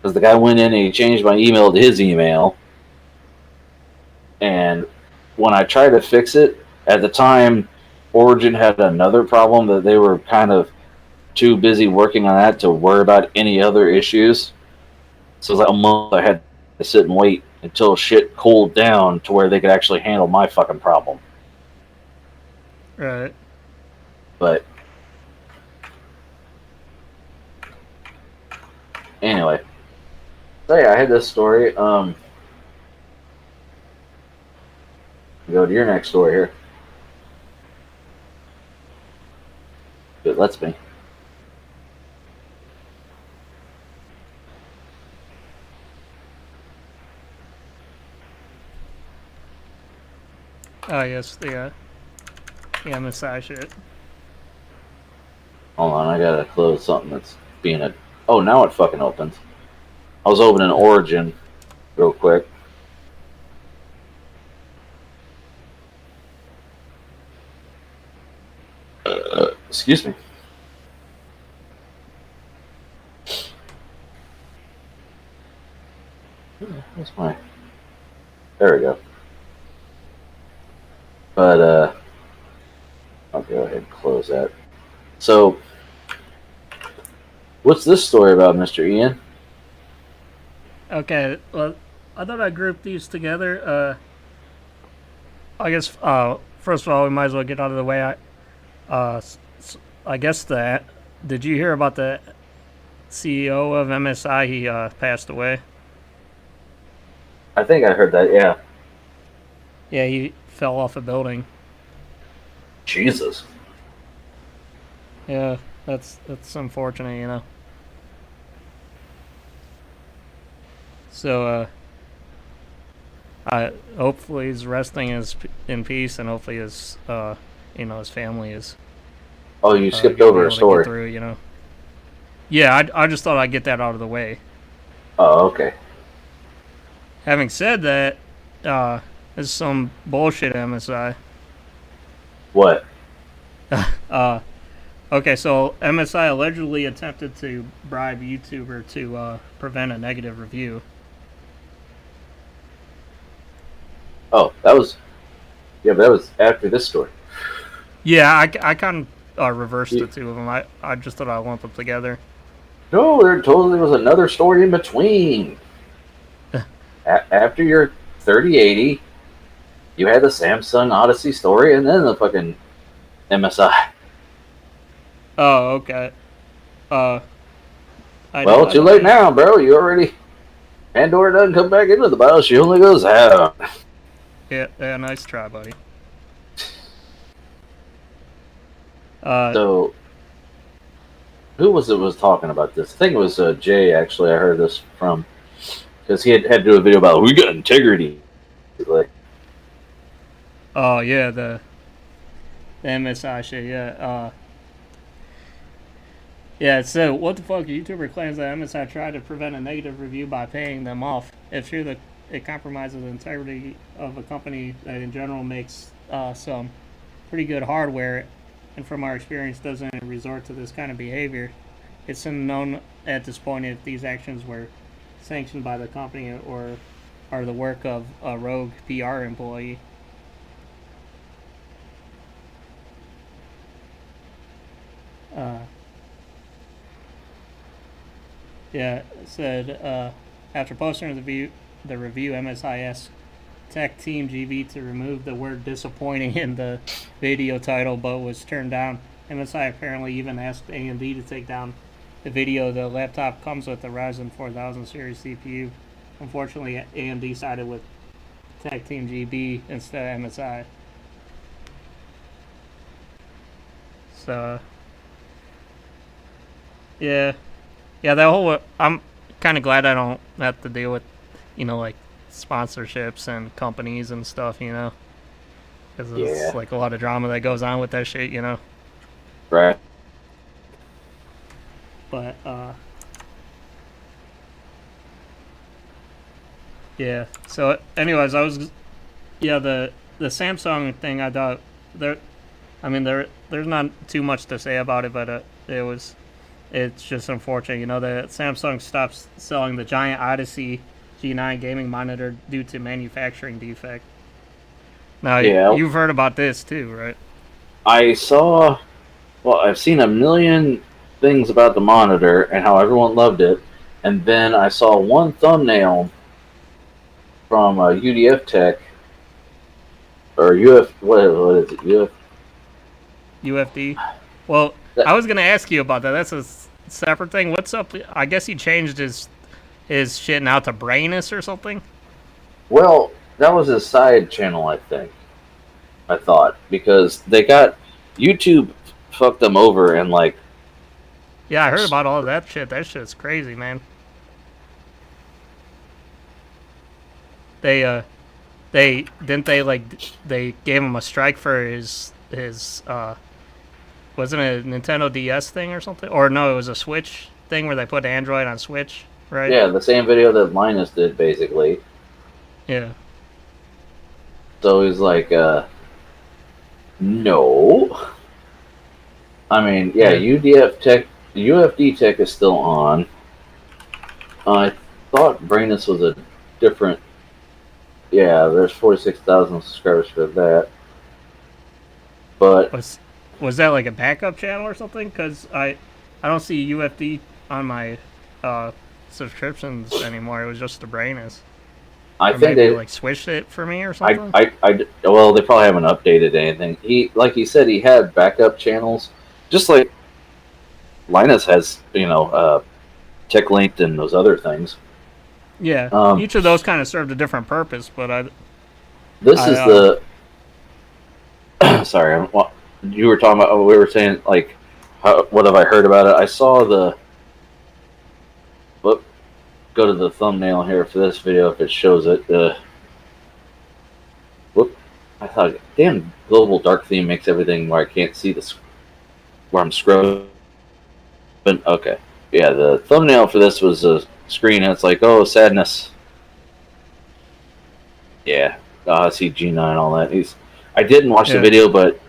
Speaker 2: Because the guy went in and he changed my email to his email, and when I tried to fix it at the time, Origin had another problem that they were kind of too busy working on that to worry about any other issues. So it was like a month I had to sit and wait until shit cooled down to where they could actually handle my fucking problem.
Speaker 1: Right.
Speaker 2: But anyway, so yeah, I had this story. Go to your next story here. It lets me.
Speaker 1: Oh, yes, the MSI shit.
Speaker 2: Hold on, I gotta close something that's being a. Oh, now it fucking opens. I was opening Origin real quick. Excuse me. What's my? There we go. But I'll go ahead and close that. So, what's this story about, Mr. Ian?
Speaker 1: Okay, well, I thought I grouped these together. I guess, first of all, we might as well get out of the way. I guess did you hear about the CEO of MSI? He passed away.
Speaker 2: I think I heard that. Yeah.
Speaker 1: Yeah, he fell off a building.
Speaker 2: Jesus.
Speaker 1: Yeah, that's unfortunate, you know. So, hopefully he's resting in peace, and hopefully his, his family is.
Speaker 2: Oh, you skipped
Speaker 1: gonna be
Speaker 2: over
Speaker 1: able
Speaker 2: a
Speaker 1: to
Speaker 2: story.
Speaker 1: get through, you know. Yeah, I just thought I'd get that out of the way.
Speaker 2: Oh, okay.
Speaker 1: Having said that, this is some bullshit, MSI.
Speaker 2: What?
Speaker 1: Okay, so MSI allegedly attempted to bribe YouTuber to prevent a negative review.
Speaker 2: Oh, that was. Yeah, but that was after this story.
Speaker 1: Yeah, I kind of reversed the two of them. I just thought I'd lump them together.
Speaker 2: No, there totally was another story in between. After your 3080, You had the Samsung Odyssey story, and then the fucking MSI.
Speaker 1: Oh, okay.
Speaker 2: Well, too late now, bro. You already. Pandora doesn't come back into the BIOS. She only goes out.
Speaker 1: Yeah, nice try, buddy.
Speaker 2: So, who was talking about this? I think it was Jay. Actually, I heard this from because he had to do a video about we got integrity. Like,
Speaker 1: oh yeah, the MSI shit. Yeah. Yeah. So what the fuck? A YouTuber claims that MSI tried to prevent a negative review by paying them off. If true, that it compromises the integrity of a company that in general makes some pretty good hardware, and from our experience doesn't resort to this kind of behavior. It's unknown at this point if these actions were sanctioned by the company or are the work of a rogue PR employee. Yeah, it said after posting the review, MSI asked Tech Team GB to remove the word disappointing in the video title, but was turned down. MSI apparently even asked AMD to take down the video. The laptop comes with the Ryzen 4000 series CPU. Unfortunately, AMD sided with Tech Team GB instead of MSI. So, yeah, that whole. I'm kind of glad I don't have to deal with, like sponsorships and companies and stuff, because it's like a lot of drama that goes on with that shit,
Speaker 2: Right.
Speaker 1: But yeah. So, anyways, the Samsung thing. I thought there's not too much to say about it, but it's just unfortunate, that Samsung stops selling the giant Odyssey G9 gaming monitor due to manufacturing defect. Now, you've heard about this too, right?
Speaker 2: I've seen a million things about the monitor and how everyone loved it, and then I saw one thumbnail from UDF Tech or what is it?
Speaker 1: UFD. Well, I was gonna ask you about that. That's a separate thing. What's up? I guess he changed his shit now to Brainus or something.
Speaker 2: Well, that was his side channel, I think. I thought because they got YouTube fucked them over and like.
Speaker 1: Yeah, I heard about all of that shit. That shit's crazy, man. They gave him a strike for his wasn't it a Nintendo DS thing or something? Or no, it was a Switch thing where they put Android on Switch, right?
Speaker 2: Yeah, the same video that Linus did, basically.
Speaker 1: Yeah.
Speaker 2: So he's like, no. I mean, yeah, UFD Tech is still on. I thought Brainus was a different. Yeah, there's 46,000 subscribers for that. But
Speaker 1: was that like a backup channel or something? Because I don't see UFD on my subscriptions anymore. It was just the Brainus.
Speaker 2: I think they
Speaker 1: like switched it for me or something.
Speaker 2: Well, they probably haven't updated anything. Like he said, he had backup channels, just like Linus has, Tech Linked and those other things.
Speaker 1: Yeah, each of those kind of served a different purpose, but sorry, you were talking about. We were saying like, what have I heard about it? I saw go to the thumbnail here for this video if it shows it. I thought, damn, global dark theme makes everything where I can't see where I'm scrolling. Okay, yeah, the thumbnail for this was a screen and it's like, oh, sadness. Yeah, I see G9 all that. I didn't watch the video, but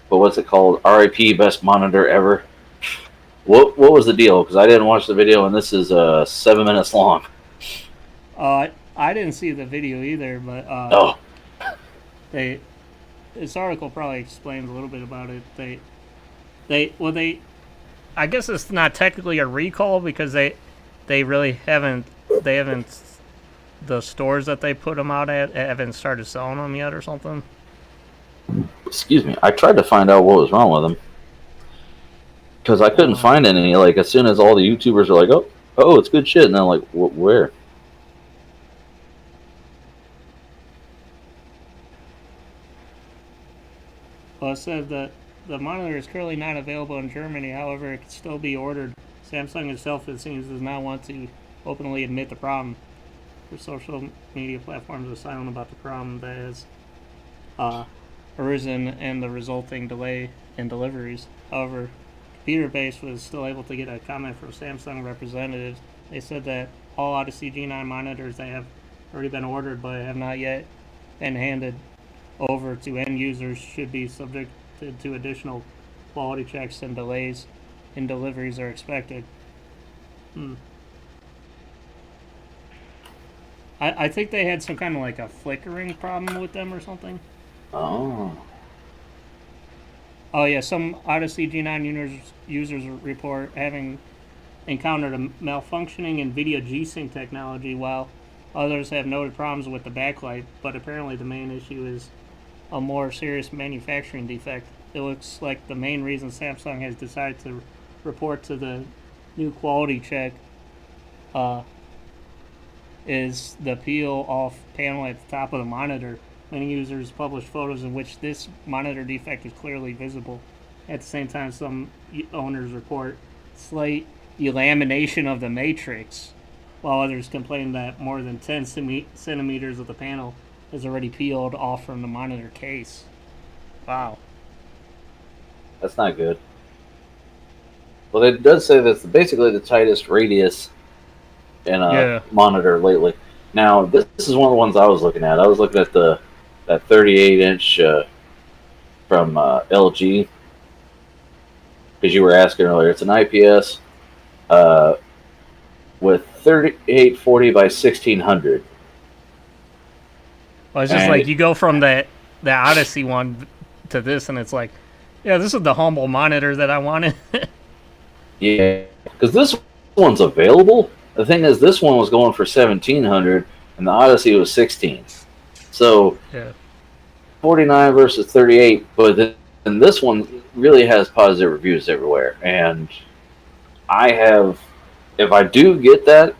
Speaker 1: what's it called? RIP best monitor ever. What was the deal? Because I didn't watch the video and this is 7 minutes long. I didn't see the video either, but this article probably explains a little bit about it. I guess it's not technically a recall because they really haven't the stores that they put them out at haven't started selling them yet or something?
Speaker 2: Excuse me. I tried to find out what was wrong with them because I couldn't find any. Like as soon as all the YouTubers are like, "Oh, it's good shit," and I'm like, "Where?"
Speaker 1: Well, it said that the monitor is currently not available in Germany. However, it can still be ordered. Samsung itself, it seems, does not want to openly admit the problem. For social media platforms are silent about the problem that has arisen and the resulting delay in deliveries. However, Computer Base was still able to get a comment from Samsung representatives. They said that all Odyssey G9 monitors that have already been ordered but have not yet been handed over to end users should be subjected to additional quality checks, and delays in deliveries are expected. I think they had some kind of like a flickering problem with them or something.
Speaker 2: Oh.
Speaker 1: Oh yeah, some Odyssey G9 users report having encountered a malfunctioning NVIDIA G-Sync technology, while others have noted problems with the backlight, but apparently the main issue is a more serious manufacturing defect. It looks like the main reason Samsung has decided to report to the new quality check is the peel off panel at the top of the monitor. Many users publish photos in which this monitor defect is clearly visible. At the same time, some owners report slight delamination of the matrix, while others complain that more than 10 centimeters of the panel is already peeled off from the monitor case. Wow.
Speaker 2: That's not good. Well, it does say that's basically the tightest radius in a monitor lately. Now, this is one of the ones I was looking at. I was looking at that 38-inch from LG, because you were asking earlier. It's an IPS with 3840 by 1600.
Speaker 1: Well, it's just like you go from the Odyssey one to this, and it's like, yeah, this is the humble monitor that I wanted.
Speaker 2: Yeah, because this one's available. The thing is, this one was going for 1700, and the Odyssey was 16. So, 49 versus 38, but then this one really has positive reviews everywhere. And I have, if I do get that,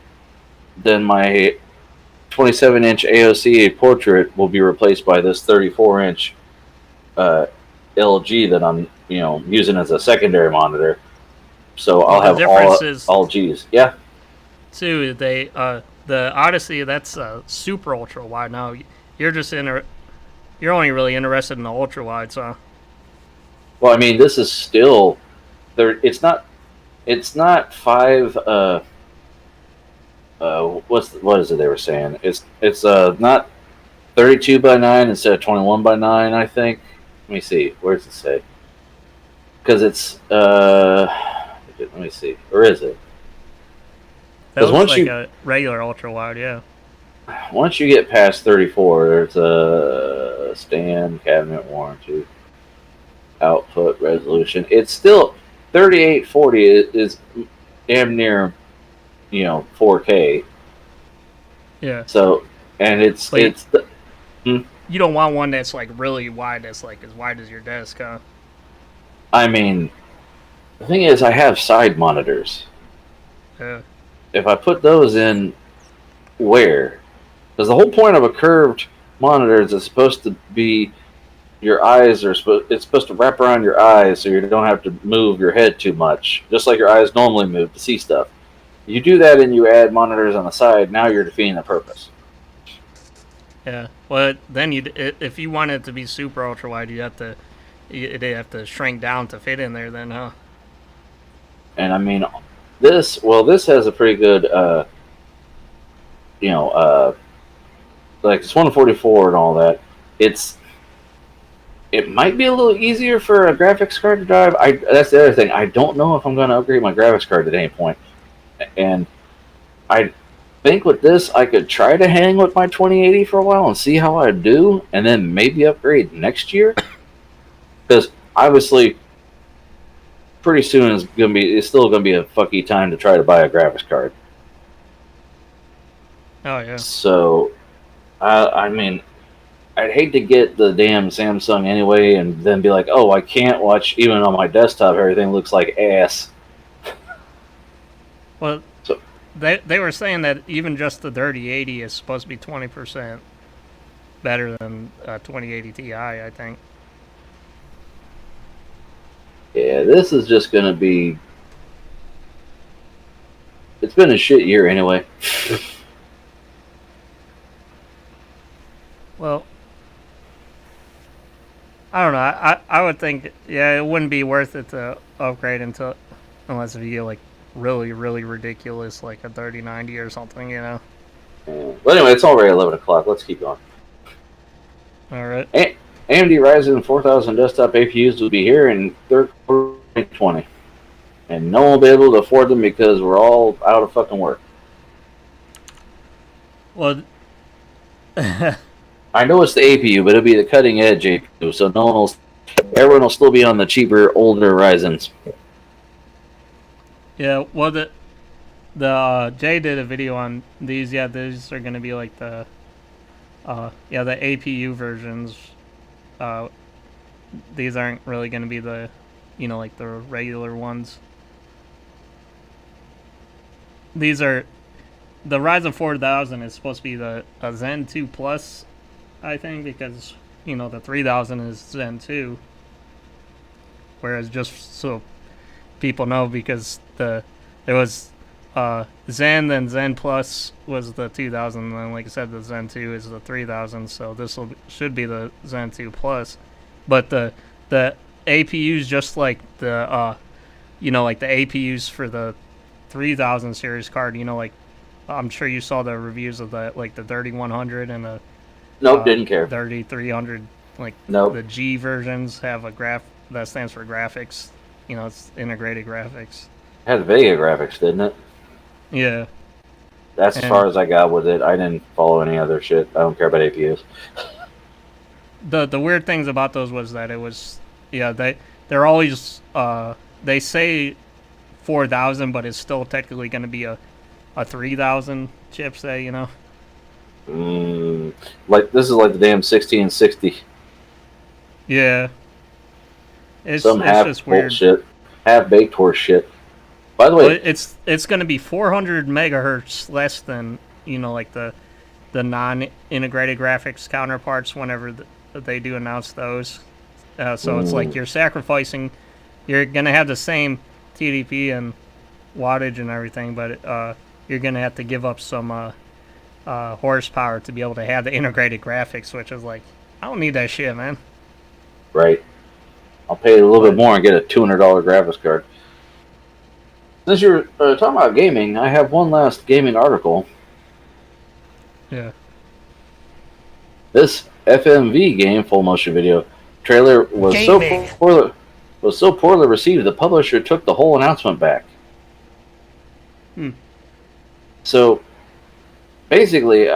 Speaker 2: then my 27-inch AOC portrait will be replaced by this 34-inch LG that I'm, using as a secondary monitor. So I'll have all Gs. Yeah.
Speaker 1: Too, the Odyssey, that's super ultra wide. Now you're just you're only really interested in the ultra wide, so.
Speaker 2: Well, I mean, this is still there. It's not 5. What is it they were saying? It's not 32 by 9 instead of 21 by 9. I think. Let me see. Where does it say? Because it's let me see. Or is it?
Speaker 1: That looks like a regular ultra wide, yeah.
Speaker 2: Once you get past 34, there's a stand, cabinet warranty, output resolution. It's still 3840 is damn near, 4K.
Speaker 1: Yeah.
Speaker 2: So, and it's
Speaker 1: you don't want one that's like really wide, that's like as wide as your desk, huh?
Speaker 2: I mean, the thing is, I have side monitors.
Speaker 1: Yeah.
Speaker 2: If I put those in, where? Because the whole point of a curved monitor is it's supposed to be, your eyes are it's supposed to wrap around your eyes so you don't have to move your head too much, just like your eyes normally move to see stuff. You do that and you add monitors on the side, now you're defeating the purpose.
Speaker 1: Yeah. Well, then if you want it to be super ultra wide, you'd have to shrink down to fit in there then, huh?
Speaker 2: And I mean, this has a pretty good, like it's 144 and all that. It might be a little easier for a graphics card to drive. That's the other thing. I don't know if I'm going to upgrade my graphics card at any point. And I think with this, I could try to hang with my 2080 for a while and see how I do, and then maybe upgrade next year. Because obviously, pretty soon it's still gonna be a fucky time to try to buy a graphics card.
Speaker 1: Oh yeah.
Speaker 2: So, I mean, I'd hate to get the damn Samsung anyway, and then be like, oh, I can't watch even on my desktop. Everything looks like ass.
Speaker 1: Well,
Speaker 2: So,
Speaker 1: they were saying that even just the 3080 is supposed to be 20% better than 2080 Ti. I think.
Speaker 2: yeah, this is just gonna be. It's been a shit year anyway.
Speaker 1: Well, I don't know. I would think yeah, it wouldn't be worth it to upgrade until unless if you get like really ridiculous like a 3090 or something.
Speaker 2: But anyway, it's already 11 o'clock. Let's keep going.
Speaker 1: All right.
Speaker 2: AMD Ryzen 4000 desktop APUs will be here in third quarter 2020. And no one will be able to afford them because we're all out of fucking work.
Speaker 1: Well,
Speaker 2: I know it's the APU, but it'll be the cutting edge APU, so everyone will still be on the cheaper, older Ryzens.
Speaker 1: yeah. Well, the Jay did a video on these. Yeah, these are gonna be like the the APU versions. These aren't really gonna be the like the regular ones. These are the Ryzen 4000 is supposed to be the Zen 2 Plus, I think, because the 3000 is Zen 2. Whereas just so people know, because there was Zen, then Zen Plus was the 2000, and then like I said, the Zen 2 is the 3000. So this should be the Zen 2 Plus, but the APUs just like the like the APUs for the 3000 series card. Like I'm sure you saw the reviews of the 3100 and the
Speaker 2: Nope, didn't care.
Speaker 1: 3300.
Speaker 2: Nope.
Speaker 1: The G versions have a graph that stands for graphics. It's integrated graphics.
Speaker 2: It had Vega graphics, didn't it?
Speaker 1: Yeah.
Speaker 2: That's as far as I got with it. I didn't follow any other shit. I don't care about APUs.
Speaker 1: The weird things about those was that it was they're always they say 4000, but it's still technically going to be a 3000 chipset.
Speaker 2: Like this is like the damn 1660.
Speaker 1: Yeah. It's
Speaker 2: half
Speaker 1: just weird.
Speaker 2: bullshit, half baked horse shit. By the way,
Speaker 1: it's going to be 400 megahertz less than like the non-integrated graphics counterparts whenever they do announce those. So it's like you're sacrificing. You're going to have the same TDP and wattage and everything, but you're going to have to give up some horsepower to be able to have the integrated graphics, which is like, I don't need that shit, man.
Speaker 2: Right. I'll pay a little bit more and get a $200 graphics card. Since you're talking about gaming, I have one last gaming article.
Speaker 1: Yeah.
Speaker 2: This FMV game, full motion video trailer, was so poorly received, the publisher took the whole announcement back. So basically,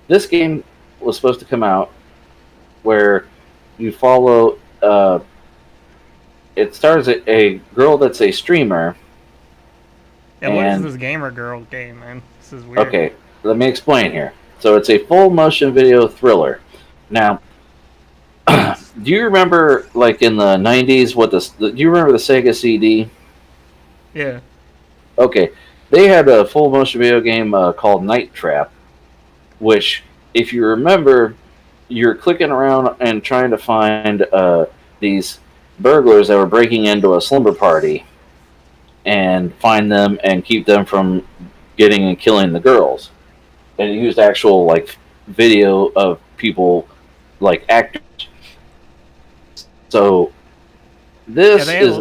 Speaker 2: this game was supposed to come out where you follow. It stars a girl that's a streamer.
Speaker 1: Yeah, what is this gamer girl game, man? This is weird.
Speaker 2: Okay, let me explain here. So it's a full motion video thriller. Now, do you remember, like in the 90s, do you remember the Sega CD?
Speaker 1: Yeah.
Speaker 2: Okay, they had a full motion video game called Night Trap, which, if you remember, you're clicking around and trying to find these burglars that were breaking into a slumber party and find them and keep them from getting and killing the girls. And it used actual video of people, like actors. So this is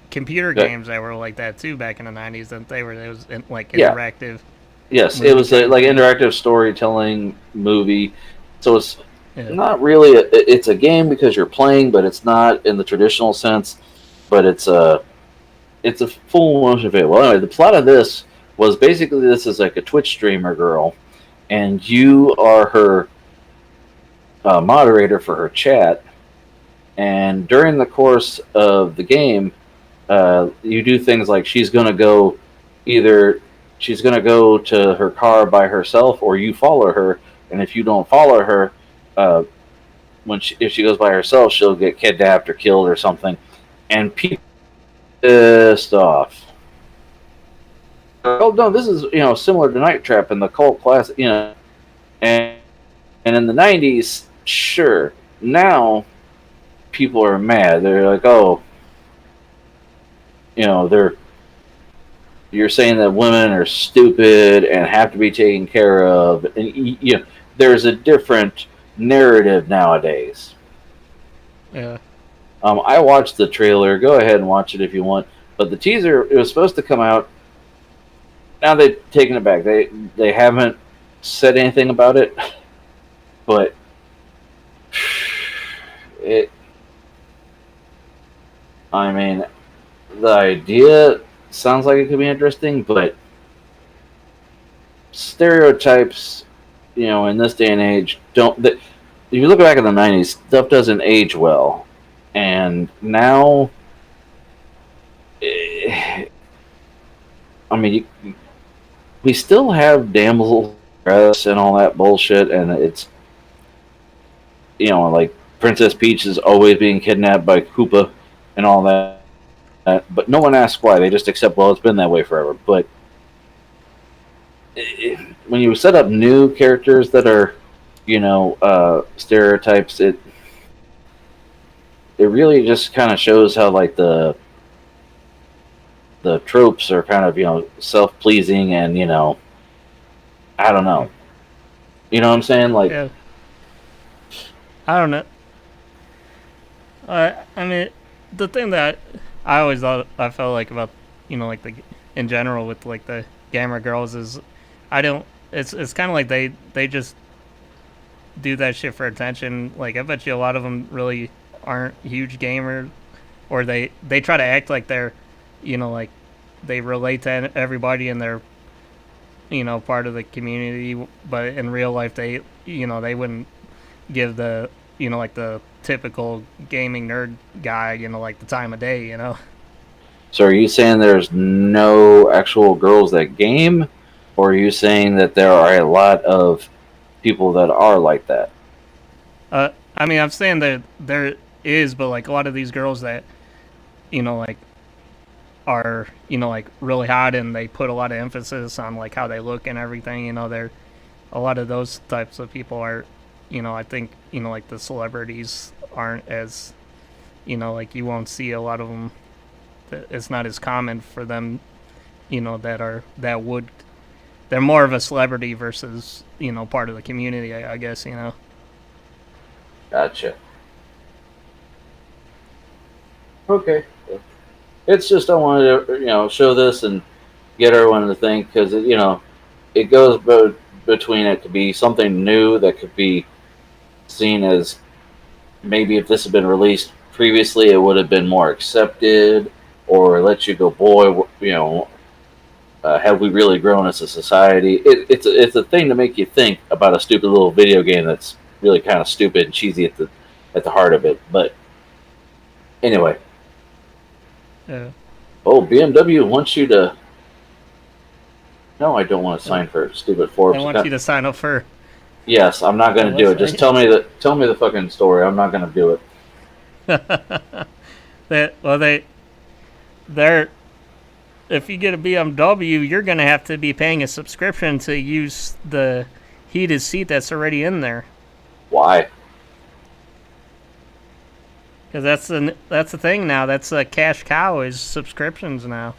Speaker 1: computer games that were like that too back in the 90s. That it was interactive.
Speaker 2: Yes, it was like interactive storytelling movie. So it's not really it's a game because you're playing, but it's not in the traditional sense. But it's a full motion video. Well, anyway, the plot of this was basically this is like a Twitch streamer girl, and you are her moderator for her chat. And during the course of the game, you do things like she's going to go either she's going to go to her car by herself, or you follow her. And if you don't follow her, uh, if she goes by herself, she'll get kidnapped or killed or something. And people pissed off. Oh no, this is similar to Night Trap and the cult classic, and in the '90s, sure. Now people are mad. They're like, oh, they're you're saying that women are stupid and have to be taken care of, and there's a different narrative nowadays.
Speaker 1: Yeah.
Speaker 2: I watched the trailer. Go ahead and watch it if you want. But the teaser, it was supposed to come out. Now they've taken it back. They haven't said anything about it, but I mean, the idea sounds like it could be interesting, but stereotypes, in this day and age, if you look back in the '90s, stuff doesn't age well, and now, I mean, we still have damsel dress and all that bullshit, and it's, like Princess Peach is always being kidnapped by Koopa and all that. But no one asks why. They just accept, well, it's been that way forever. But when you set up new characters that are, stereotypes, it really just kind of shows how, like, the tropes are kind of, self-pleasing and, I don't know. You know what I'm saying? Like,
Speaker 1: yeah. I don't know. I mean, the thing that I always thought I felt like about like in general with like the gamer girls is it's kind of like they just do that shit for attention. Like I bet you a lot of them really aren't huge gamers, or they try to act like they're like they relate to everybody and they're part of the community, but in real life they they wouldn't give the like the typical gaming nerd guy like the time of day.
Speaker 2: So are you saying there's no actual girls that game, or are you saying that there are a lot of people that are like that?
Speaker 1: I mean, I'm saying that there is, but like a lot of these girls that like are like really hot and they put a lot of emphasis on like how they look and everything. They're a lot of those types of people are I think like the celebrities aren't as like you won't see a lot of them. It's not as common for them that would they're more of a celebrity versus part of the community, I guess.
Speaker 2: Gotcha. Okay. It's just I wanted to show this and get everyone to think, because it goes between it to be something new that could be seen as, maybe if this had been released previously, it would have been more accepted, or let you go, boy, have we really grown as a society? It's a thing to make you think about a stupid little video game that's really kind of stupid and cheesy at the heart of it. But anyway, BMW wants you to. No, I don't want to sign for stupid Forbes.
Speaker 1: They want you to sign up for.
Speaker 2: Yes, I'm not going to do it. Just tell me the fucking story. I'm not going to do
Speaker 1: it. They're if you get a BMW, you're going to have to be paying a subscription to use the heated seat that's already in there.
Speaker 2: Why?
Speaker 1: Because that's the thing now. That's a cash cow is subscriptions now.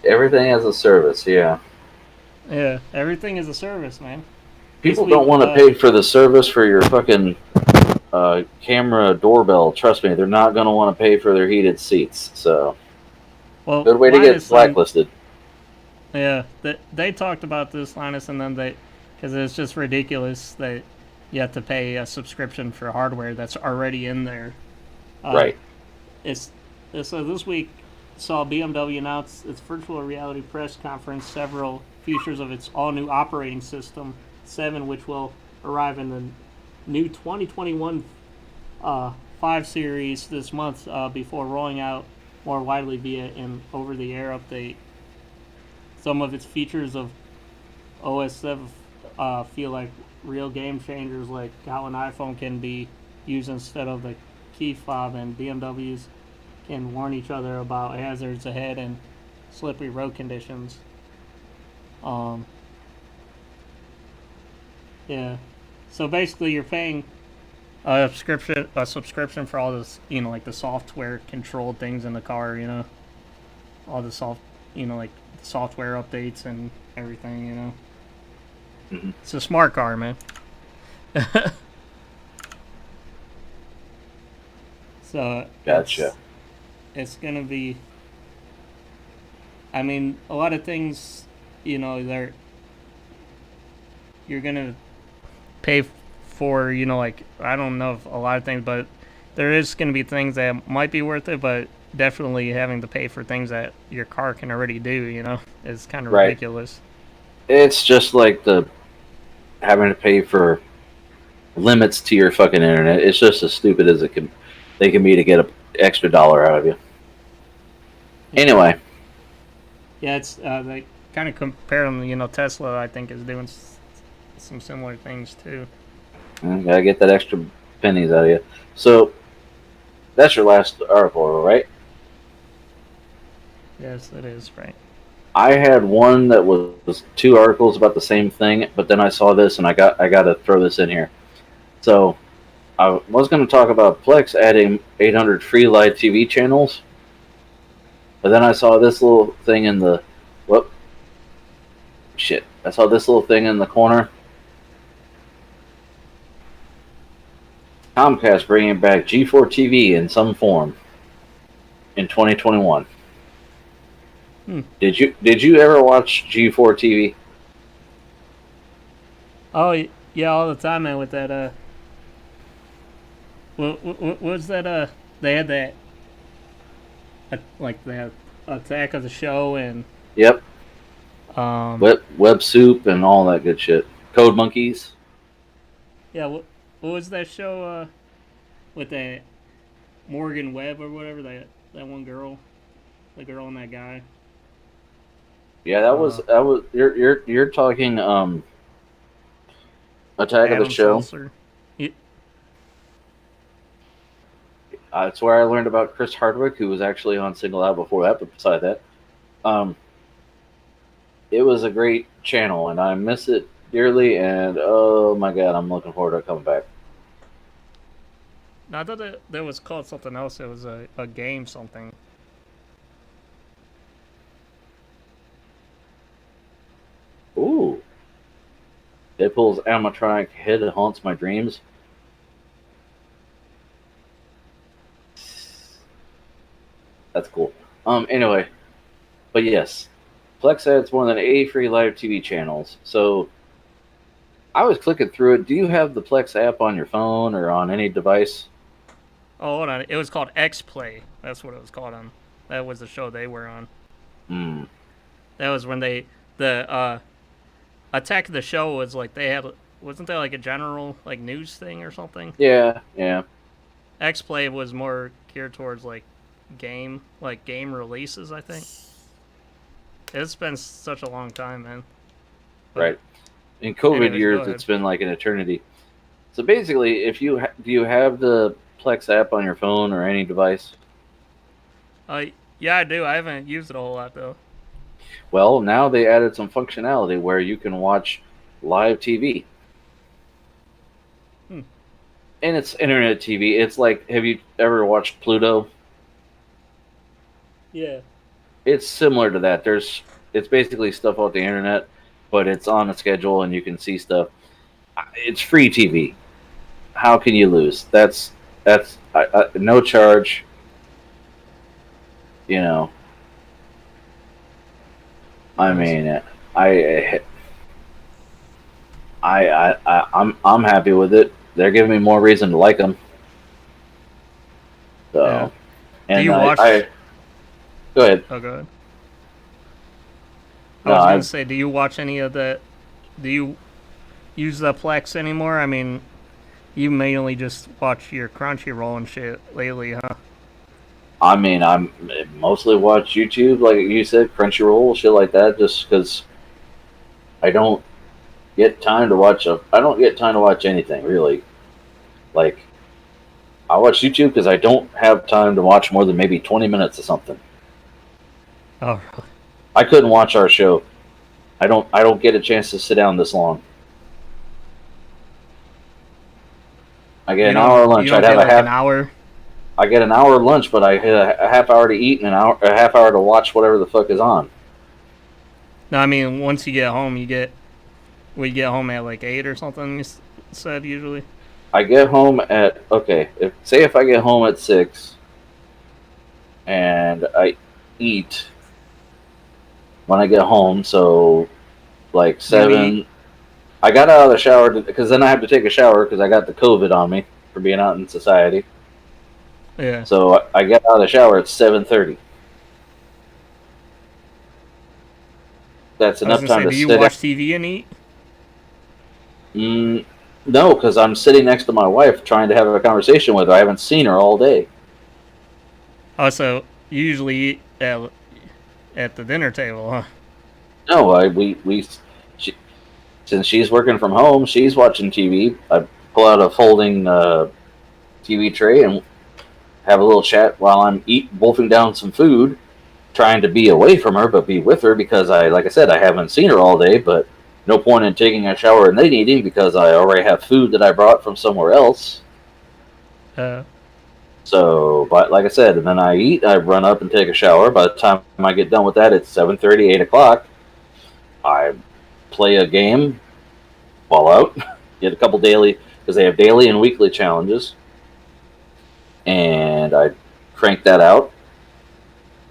Speaker 2: Everything as a service, yeah.
Speaker 1: Yeah, everything is a service, man.
Speaker 2: People don't want to pay for the service for your fucking camera doorbell. Trust me, they're not going to want to pay for their heated seats. So, good way to get blacklisted.
Speaker 1: Yeah, they talked about this, Linus, and then because it's just ridiculous that you have to pay a subscription for hardware that's already in there.
Speaker 2: Right.
Speaker 1: So this week saw BMW announce its virtual reality press conference several features of its all-new operating system 7, which will arrive in the new 2021 5 Series this month before rolling out more widely via an over-the-air update. some of its features of OS7 feel like real game changers, like how an iPhone can be used instead of the key fob, and BMWs can warn each other about hazards ahead and slippery road conditions. Yeah. So basically, you're paying a subscription for all this, like the software controlled things in the car, all the like the software updates and everything,
Speaker 2: Mhm.
Speaker 1: It's a smart car, man. So
Speaker 2: Gotcha.
Speaker 1: it's gonna be. I mean, a lot of things, they're you're gonna pay for, like, I don't know if a lot of things, but there is gonna be things that might be worth it, but definitely having to pay for things that your car can already do, is kind of
Speaker 2: Right.
Speaker 1: ridiculous.
Speaker 2: It's just like the having to pay for limits to your fucking internet. It's just as stupid as they can be to get an extra dollar out of you. Anyway,
Speaker 1: Yeah, it's they kind of compare them. Tesla, I think, is doing some similar things too.
Speaker 2: gotta get that extra pennies out of you. So that's your last article, right?
Speaker 1: Yes, it is, right.
Speaker 2: I had one that was two articles about the same thing, but then I saw this and I got to throw this in here. So I was going to talk about Plex adding 800 free live TV channels, but then I saw this little thing in the I saw this little thing in the corner. Comcast bringing back G4 TV in some form in 2021. Did you ever watch G4 TV?
Speaker 1: Oh yeah, all the time, man. With that, what was that? They had that, like the Attack of the Show and
Speaker 2: Yep.
Speaker 1: um.
Speaker 2: Web Soup and all that good shit. Code Monkeys.
Speaker 1: Yeah, what was that show? With that Morgan Webb or whatever, that one girl, the girl and that guy.
Speaker 2: Yeah, that was you're talking Attack of
Speaker 1: Adam
Speaker 2: the Show.
Speaker 1: Seltzer.
Speaker 2: It's where I learned about Chris Hardwick, who was actually on Single Out before that. But beside that, it was a great channel, and I miss it dearly. And oh my god, I'm looking forward to it coming back.
Speaker 1: No, I thought that was called something else. It was a game something.
Speaker 2: Ooh, Deadpool's animatronic head haunts my dreams. That's cool. Anyway, but yes, Plex adds more than 80 free live TV channels. So I was clicking through it. Do you have the Plex app on your phone or on any device?
Speaker 1: Oh, hold on. It was called X Play. That's what it was called on. That was the show they were on.
Speaker 2: Hmm.
Speaker 1: That was when the Attack of the Show was like they had. Wasn't there like a general like news thing or something?
Speaker 2: Yeah, yeah.
Speaker 1: X Play was more geared towards like game releases, I think. It's been such a long time, man. But
Speaker 2: Right. In COVID
Speaker 1: anyways, go
Speaker 2: years,
Speaker 1: ahead.
Speaker 2: it's been like an eternity. So basically, if you do you have the Plex app on your phone or any device?
Speaker 1: Yeah, I do. I haven't used it a whole lot though.
Speaker 2: Well, now they added some functionality where you can watch live TV.
Speaker 1: Hmm.
Speaker 2: And it's internet TV. It's like, have you ever watched Pluto?
Speaker 1: Yeah.
Speaker 2: It's similar to that. It's basically stuff off the internet, but it's on a schedule and you can see stuff. It's free TV. How can you lose? That's no charge. You know. I mean, I'm happy with it. They're giving me more reason to like them. So,
Speaker 1: Yeah.
Speaker 2: and
Speaker 1: Do you watch?
Speaker 2: Go ahead.
Speaker 1: Oh, go ahead.
Speaker 2: No,
Speaker 1: I was
Speaker 2: I-
Speaker 1: gonna say, do you watch any of the? Do you use the Plex anymore? I mean, you mainly just watch your Crunchyroll and shit lately, huh?
Speaker 2: I mean, I'm mostly watch YouTube, like you said, Crunchyroll, shit like that, just because I don't get time to watch. I don't get time to watch anything really. Like I watch YouTube because I don't have time to watch more than maybe 20 minutes of something.
Speaker 1: Oh, really?
Speaker 2: I couldn't watch our show. I don't get a chance to sit down this long. I get an hour lunch.
Speaker 1: You don't
Speaker 2: I'd
Speaker 1: get
Speaker 2: have a
Speaker 1: like
Speaker 2: half.
Speaker 1: an hour.
Speaker 2: I get an hour lunch, but I get a half hour to eat and a half hour to watch whatever the fuck is on.
Speaker 1: No, I mean once you get home, we get home at like 8 or something. You said usually.
Speaker 2: I get home at okay. If I get home at 6, and I eat when I get home, so like 7. I got out of the shower because then I have to take a shower because I got the COVID on me for being out in society.
Speaker 1: Yeah.
Speaker 2: So I get out of the shower at 7:30. That's
Speaker 1: I was
Speaker 2: enough
Speaker 1: gonna
Speaker 2: time
Speaker 1: say,
Speaker 2: to
Speaker 1: do you
Speaker 2: sit.
Speaker 1: watch TV and eat?
Speaker 2: No, because I'm sitting next to my wife trying to have a conversation with her. I haven't seen her all day.
Speaker 1: Oh, so you usually eat at the dinner table, huh?
Speaker 2: No, she, since she's working from home, she's watching TV. I pull out a folding TV tray and have a little chat while I'm wolfing down some food, trying to be away from her but be with her because like I said, I haven't seen her all day. But no point in taking a shower and then eating because I already have food that I brought from somewhere else. So, but like I said, and then I eat, I run up and take a shower. By the time I get done with that, it's 7:30, 8 o'clock. I play a game while out, get a couple daily, because they have daily and weekly challenges. And I crank that out.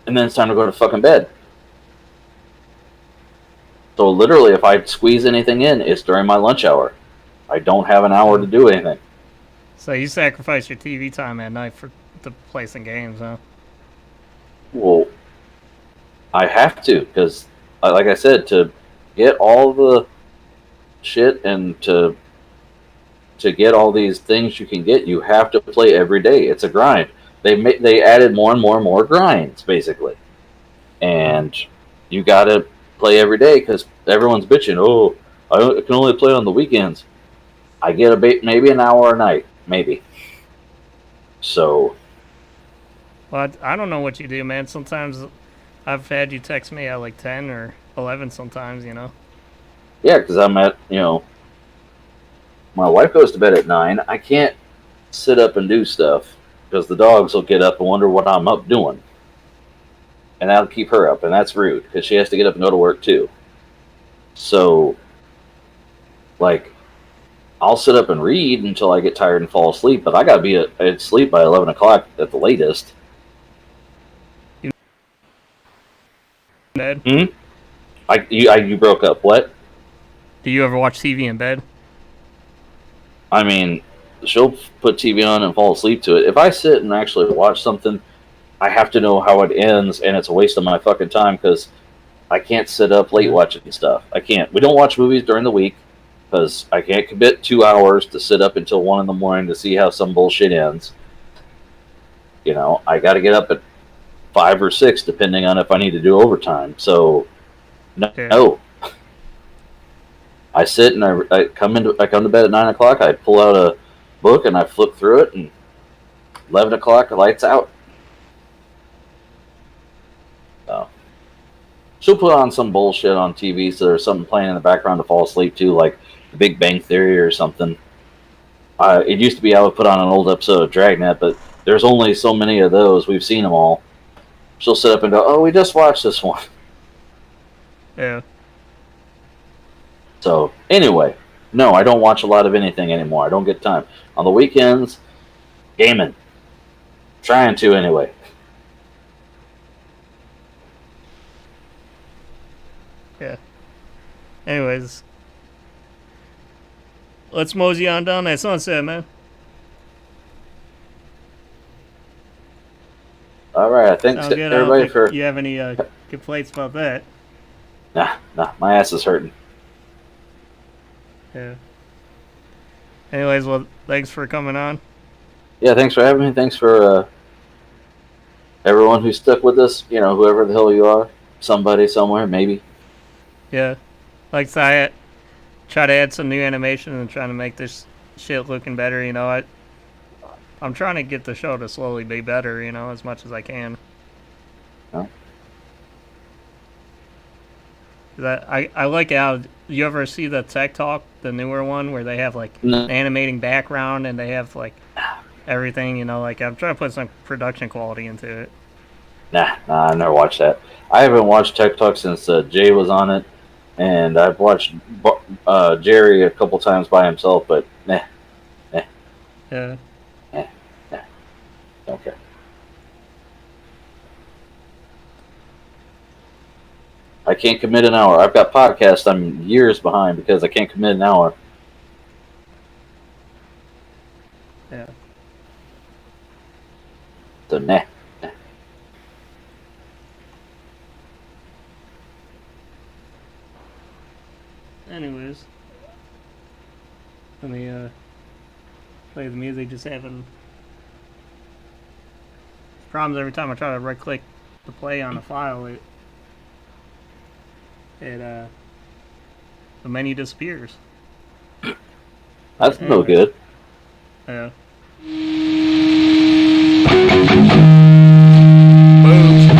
Speaker 2: And then it's time to go to fucking bed. So literally, if I squeeze anything in, it's during my lunch hour. I don't have an hour to do anything.
Speaker 1: So you sacrifice your TV time at night for to play some games, huh?
Speaker 2: Well, I have to, because, like I said, to get all the shit and to get all these things you can get, you have to play every day. It's a grind. They added more and more and more grinds, basically. And you got to play every day because everyone's bitching, oh, I can only play on the weekends. I get maybe an hour a night, maybe. So.
Speaker 1: Well, I don't know what you do, man. Sometimes I've had you text me at like 10 or 11 sometimes, you know?
Speaker 2: Yeah, because I'm at, my wife goes to bed at 9. I can't sit up and do stuff because the dogs will get up and wonder what I'm up doing. And that'll keep her up, and that's rude because she has to get up and go to work too. So, like, I'll sit up and read until I get tired and fall asleep, but I gotta be at sleep by 11 o'clock at the latest.
Speaker 1: Bed?
Speaker 2: You broke up. What?
Speaker 1: Do you ever watch TV in bed?
Speaker 2: I mean, she'll put TV on and fall asleep to it. If I sit and actually watch something, I have to know how it ends, and it's a waste of my fucking time because I can't sit up late watching stuff. I can't. We don't watch movies during the week because I can't commit 2 hours to sit up until 1 in the morning to see how some bullshit ends. I got to get up at 5 or 6 depending on if I need to do overtime. So, no. I sit and I come to bed at 9 o'clock. I pull out a book and I flip through it, and 11 o'clock, the lights out. So she'll put on some bullshit on TV, so there's something playing in the background to fall asleep to, like The Big Bang Theory or something. It used to be I would put on an old episode of Dragnet, but there's only so many of those. We've seen them all. She'll sit up and go, "Oh, we just watched this one."
Speaker 1: Yeah.
Speaker 2: So, anyway, no, I don't watch a lot of anything anymore. I don't get time. On the weekends, gaming. Trying to, anyway.
Speaker 1: Yeah. Anyways, let's mosey on down that sunset, man.
Speaker 2: All right, thanks
Speaker 1: Sound good.
Speaker 2: everybody
Speaker 1: I don't
Speaker 2: for...
Speaker 1: think you have any complaints about that.
Speaker 2: Nah, my ass is hurting.
Speaker 1: Yeah. Anyways, well, thanks for coming on.
Speaker 2: Yeah, thanks for having me. Thanks for everyone who stuck with us, whoever the hell you are, somebody somewhere, maybe.
Speaker 1: Yeah. Like, so I try to add some new animation and trying to make this shit looking better, I'm trying to get the show to slowly be better, as much as I can.
Speaker 2: Yeah.
Speaker 1: 'Cause I like how, you ever see the Tech Talk, the newer one, where they have, like,
Speaker 2: No.
Speaker 1: an animating background and they have, like, everything, like, I'm trying to put some production quality into it.
Speaker 2: Nah, I never watched that. I haven't watched Tech Talk since Jay was on it, and I've watched Jerry a couple times by himself, but nah,
Speaker 1: Yeah.
Speaker 2: don't care. I can't commit an hour. I've got podcasts I'm years behind because I can't commit an hour.
Speaker 1: Yeah.
Speaker 2: So nah.
Speaker 1: Anyways. Let me, play the music, just having problems every time I try to right click to play on a file, the menu disappears.
Speaker 2: That's no good.
Speaker 1: Yeah. Boobs.